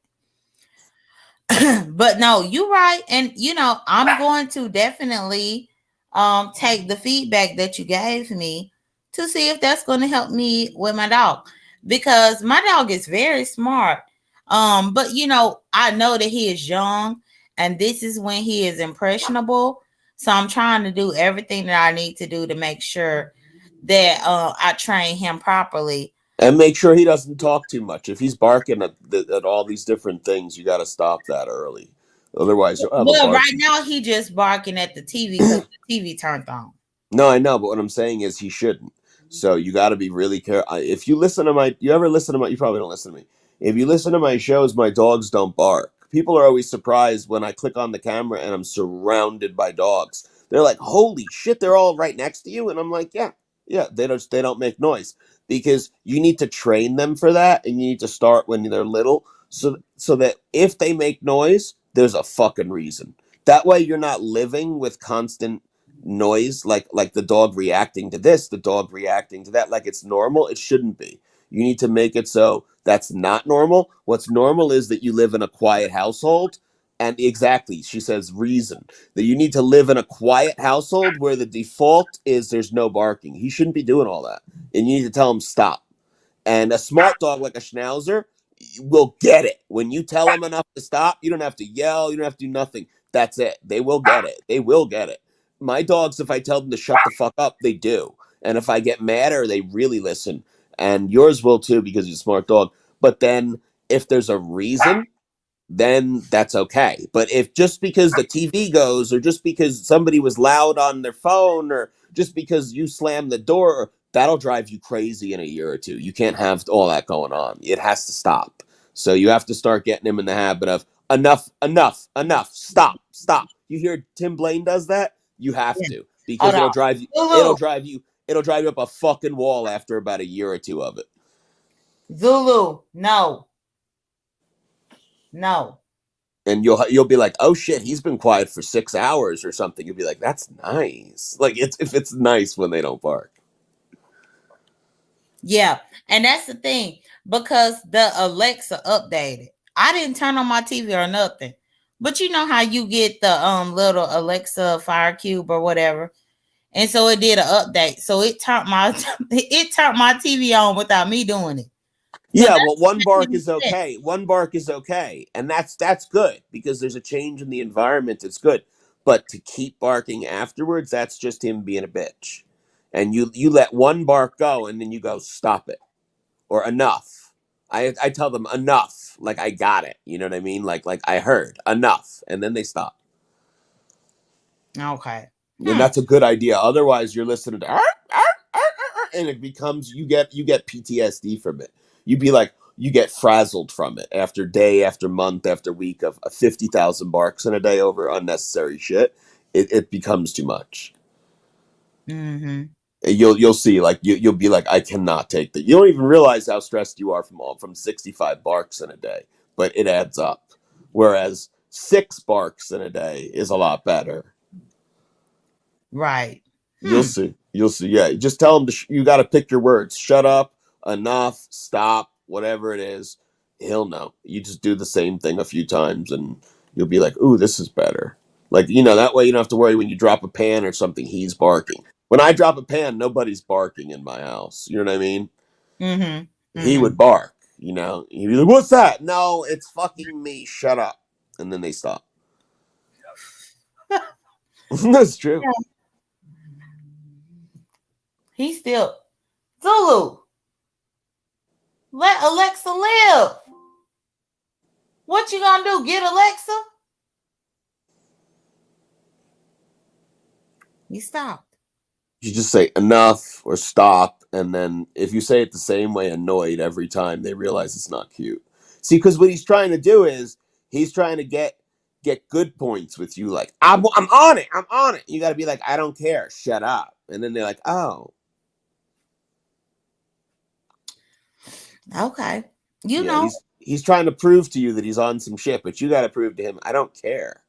but no, you're right. And I'm going to definitely take the feedback that you gave me to see if that's going to help me with my dog. Because my dog is very smart. But I know that he is young and this is when he is impressionable. So I'm trying to do everything that I need to do to make sure that I train him properly. And make sure he doesn't talk too much. If he's barking at all these different things, you got to stop that early. Otherwise, you'll have a Well, bark. right now he just barking at the TV because the TV turned on. No, I know, but what I'm saying is he shouldn't. So you got to be really careful. If you listen to you ever listen to you probably don't listen to me. If you listen to my shows, my dogs don't bark. People are always surprised when I click on the camera and I'm surrounded by dogs. They're like, "Holy shit, they're all right next to you." And I'm like, "Yeah. Yeah, they don't make noise because you need to train them for that and you need to start when they're little so that if they make noise, there's a fucking reason. That way you're not living with constant noise, like the dog reacting to this, the dog reacting to that, like it's normal. It shouldn't be. You need to make it so that's not normal. What's normal is that you live in a quiet household. And exactly, she says reason that you need to live in a quiet household where the default is there's no barking. He shouldn't be doing all that. And you need to tell him stop. And a smart dog like a schnauzer will get it. When you tell them enough to stop, you don't have to yell, you don't have to do nothing. That's it. They will get it. They will get it. My dogs, if I tell them to shut the fuck up, they do. And if I get madder, they really listen. And yours will too because you're a smart dog. But then if there's a reason, then that's okay. But if just because the TV goes, or just because somebody was loud on their phone, or just because you slammed the door, that'll drive you crazy in a year or two. You can't have all that going on. It has to stop. So you have to start getting him in the habit of enough, enough, enough, stop, stop. You hear Tim Blaine does that? You have Yeah. to, Hold because on. it'll Zulu. drive you, it'll drive you up a fucking wall after about a year or two of it. Zulu. No. No. And you'll be like, oh shit, he's been quiet for 6 hours or something. You'll be like, that's nice. Like it's nice when they don't bark. Yeah. And that's the thing. Because the Alexa updated. I didn't turn on my TV or nothing. But you know how you get the little Alexa Fire Cube or whatever. And so it did an update. So it turned my TV on without me doing it. So Yeah, that's well, one bark even is okay. One bark is okay, and that's good because there's a change in the environment. It's good, but to keep barking afterwards, that's just him being a bitch. And you let one bark go, and then you go stop it or enough. I tell them enough, like I got it. You know what I mean? Like I heard enough, and then they stop. okay. And that's a good idea. Otherwise, you're listening to "Arr, arr, arr, arr," and it becomes you get PTSD from it. You be like you get frazzled from it after day after month after week of 50,000 barks in a day over unnecessary shit. It becomes too much. Mm-hmm. And you'll see like you'll be like I cannot take that. You don't even realize how stressed you are from 65 barks in a day, but it adds up. Whereas 6 barks in a day is a lot better. Right. You'll see. You'll see. Yeah, just tell them you got to pick your words. Shut up, enough, stop, whatever it is. He'll know. You just do the same thing a few times, and you'll be like, "Ooh, this is better." Like that way you don't have to worry when you drop a pan or something. He's barking. When I drop a pan, nobody's barking in my house. You know what I mean? Mm-hmm. He Mm-hmm. would bark. He'd be like, "What's that?" No, it's fucking me. Shut up, and then they stop. That's true. Yeah. He still Zulu. Let Alexa live. What you gonna do? Get Alexa? He stopped. You just say enough or stop, and then if you say it the same way, annoyed every time, they realize it's not cute. See, because what he's trying to do is he's trying to get good points with you. Like I'm on it, I'm on it. You got to be like, I don't care, shut up, and then they're like, oh Okay. You yeah, know. he's trying to prove to you that he's on some shit, but you got to prove to him, I don't care.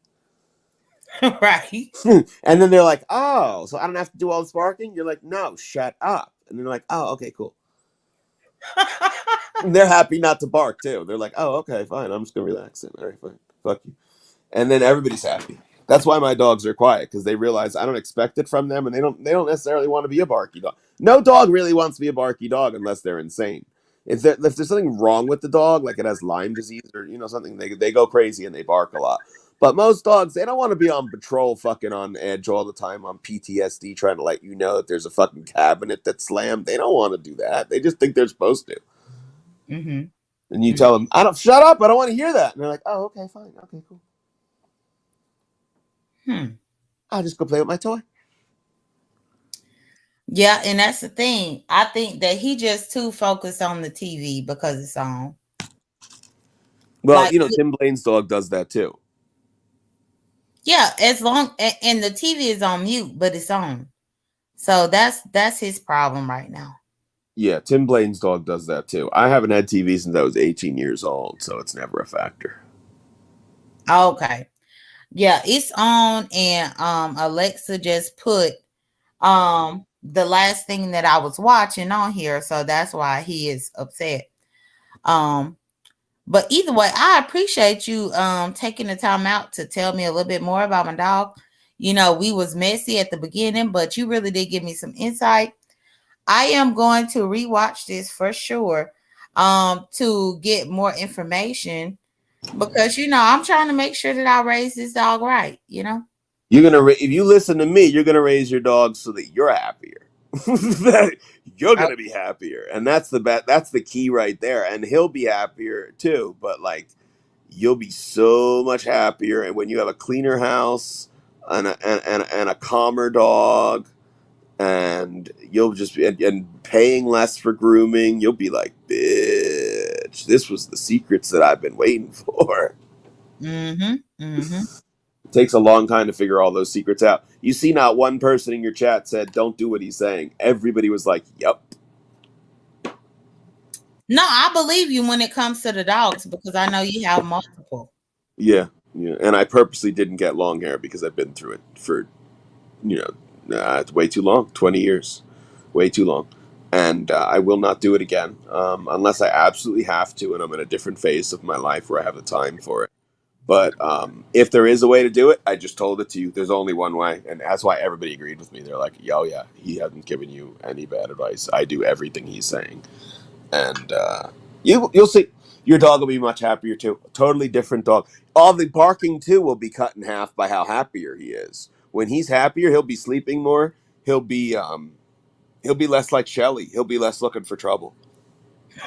Right. And then they're like, oh, so I don't have to do all this barking. You're like, no, shut up. And they're like, oh, okay, cool. They're happy not to bark too. They're like, "Oh, okay, fine. I'm just gonna relax then. All right, fine. Fuck you." And then everybody's happy. That's why my dogs are quiet because they realize I don't expect it from them, and they don't necessarily want to be a barky dog. No dog really wants to be a barky dog unless they're insane. If there's something wrong with the dog, like it has Lyme disease or something, they go crazy and they bark a lot. But most dogs, they don't want to be on patrol, fucking on edge all the time, on PTSD, trying to let you know that there's a fucking cabinet that's slammed. They don't want to do that. They just think they're supposed to. Mm-hmm. And you tell them, I don't shut up, I don't want to hear that. And they're like, oh, okay, fine, okay, cool. Hmm. I'll just go play with my toy. Yeah, and that's the thing. I think that he just too focused on the TV because it's on. Well, Like, Tim Blaine's dog does that too. yeah, as long and the TV is on mute, but it's on. So that's his problem right now. Yeah, Tim Blaine's dog does that too. I haven't had TV since I was 18 years old, so it's never a factor. Okay. Yeah, it's on, and Alexa just put the last thing that I was watching on here, so that's why he is upset. Um but either way, I appreciate you taking the time out to tell me a little bit more about my dog. You know, we was messy at the beginning, but you really did give me some insight. I am going to rewatch this for sure to get more information because I'm trying to make sure that I raise this dog right, you know? You're gonna if you listen to me, you're gonna raise your dog so that you're happier. That you're Oh, gonna be happier, and that's the bet. That's the key right there. And he'll be happier too. But like, you'll be so much happier, and when you have a cleaner house and a calmer dog, and you'll just be and paying less for grooming, you'll be like, bitch, this was the secrets that I've been waiting for. mm-hmm. Mm-hmm. It takes a long time to figure all those secrets out. You see, not one person in your chat said, don't do what he's saying. Everybody was like, yep. No, I believe you when it comes to the dogs because I know you have multiple. Yeah. Yeah. And I purposely didn't get long hair because I've been through it for, it's way too long, 20 years. Way too long. And I will not do it again unless I absolutely have to and I'm in a different phase of my life where I have the time for it. But if there is a way to do it, I just told it to you. There's only one way, and that's why everybody agreed with me. They're like, "Yo, yeah, he hasn't given you any bad advice. I do everything he's saying." And you'll see, your dog will be much happier too. A totally different dog. All the barking too will be cut in half by how happier he is. When he's happier, he'll be sleeping more. He'll be he'll be less like Shelly. He'll be less looking for trouble.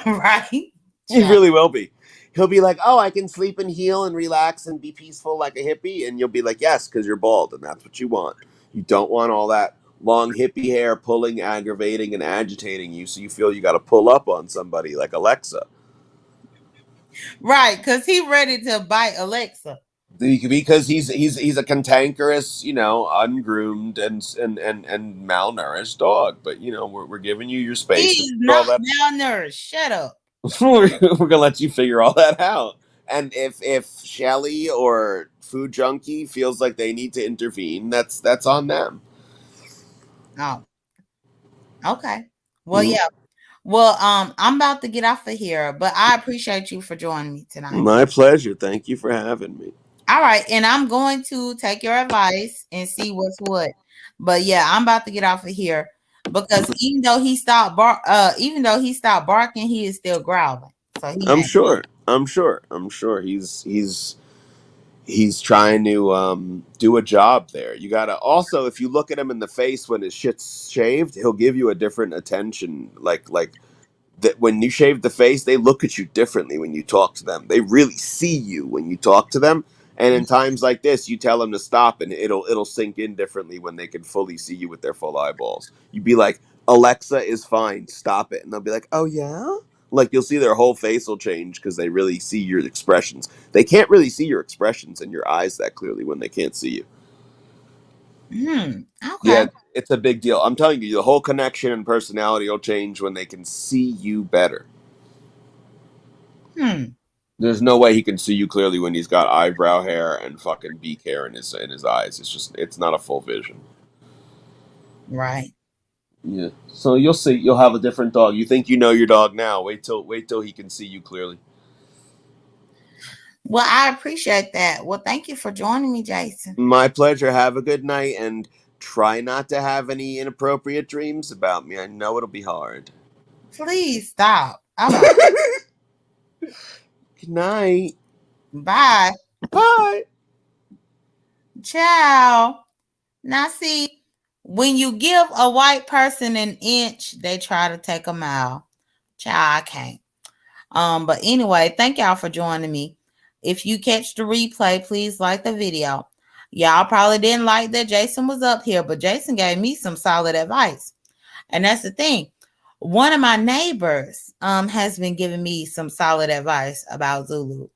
Right? He Child. really will be. He'll be like, "Oh, I can sleep and heal and relax and be peaceful like a hippie," and you'll be like, "Yes, because you're bald, and that's what you want. You don't want all that long hippie hair pulling, aggravating, and agitating you, so you feel you got to pull up on somebody like Alexa." Right, because he ready to bite Alexa. Because he's a cantankerous, ungroomed and malnourished dog. But we're giving you your space to He's figure all not that. malnourished. Shut up. We're gonna let you figure all that out. And if Shelly or Food Junkie feels like they need to intervene, that's on them. Oh, okay. Well, Mm. yeah. Well, I'm about to get off of here, but I appreciate you for joining me tonight. My pleasure. Thank you for having me. All right, and I'm going to take your advice and see what's what. But yeah, I'm about to get off of here because even though he stopped barking, he is still growling. So he I'm mad. sure. I'm sure. I'm sure he's trying to do a job there. You gotta also, if you look at him in the face when his shit's shaved, he'll give you a different attention. Like that when you shave the face, they look at you differently when you talk to them. They really see you when you talk to them. And in times like this, you tell them to stop, and it'll sink in differently when they can fully see you with their full eyeballs. You'd be like, "Alexa is fine, stop it," and they'll be like, "Oh yeah." Like you'll see their whole face will change because they really see your expressions. They can't really see your expressions in your eyes that clearly when they can't see you. Okay. Yeah, it's a big deal. I'm telling you, the whole connection and personality will change when they can see you better. Hmm. There's no way he can see you clearly when he's got eyebrow hair and fucking beak hair in his eyes. It's not a full vision. Right. Yeah. So you'll see. You'll have a different dog. You think you know your dog now. Wait till he can see you clearly. Well, I appreciate that. Well, thank you for joining me, Jason. My pleasure. Have a good night and try not to have any inappropriate dreams about me. I know it'll be hard. Please stop. I won't. Good night. Bye. Bye. Ciao. Now, see, when you give a white person an inch, they try to take a mile. Ciao, I can't. But anyway, thank y'all for joining me. If you catch the replay, please like the video. Y'all probably didn't like that Jason was up here, but Jason gave me some solid advice. And that's the thing. One of my neighbors has been giving me some solid advice about Zulu.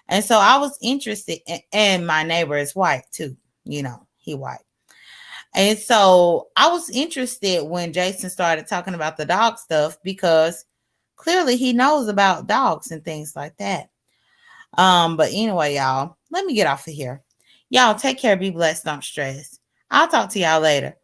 And so I was interested, and my neighbor is white too. He white. And so I was interested when Jason started talking about the dog stuff because clearly he knows about dogs and things like that. But anyway, y'all, let me get off of here. Y'all take care, be blessed, don't stress. I'll talk to y'all later.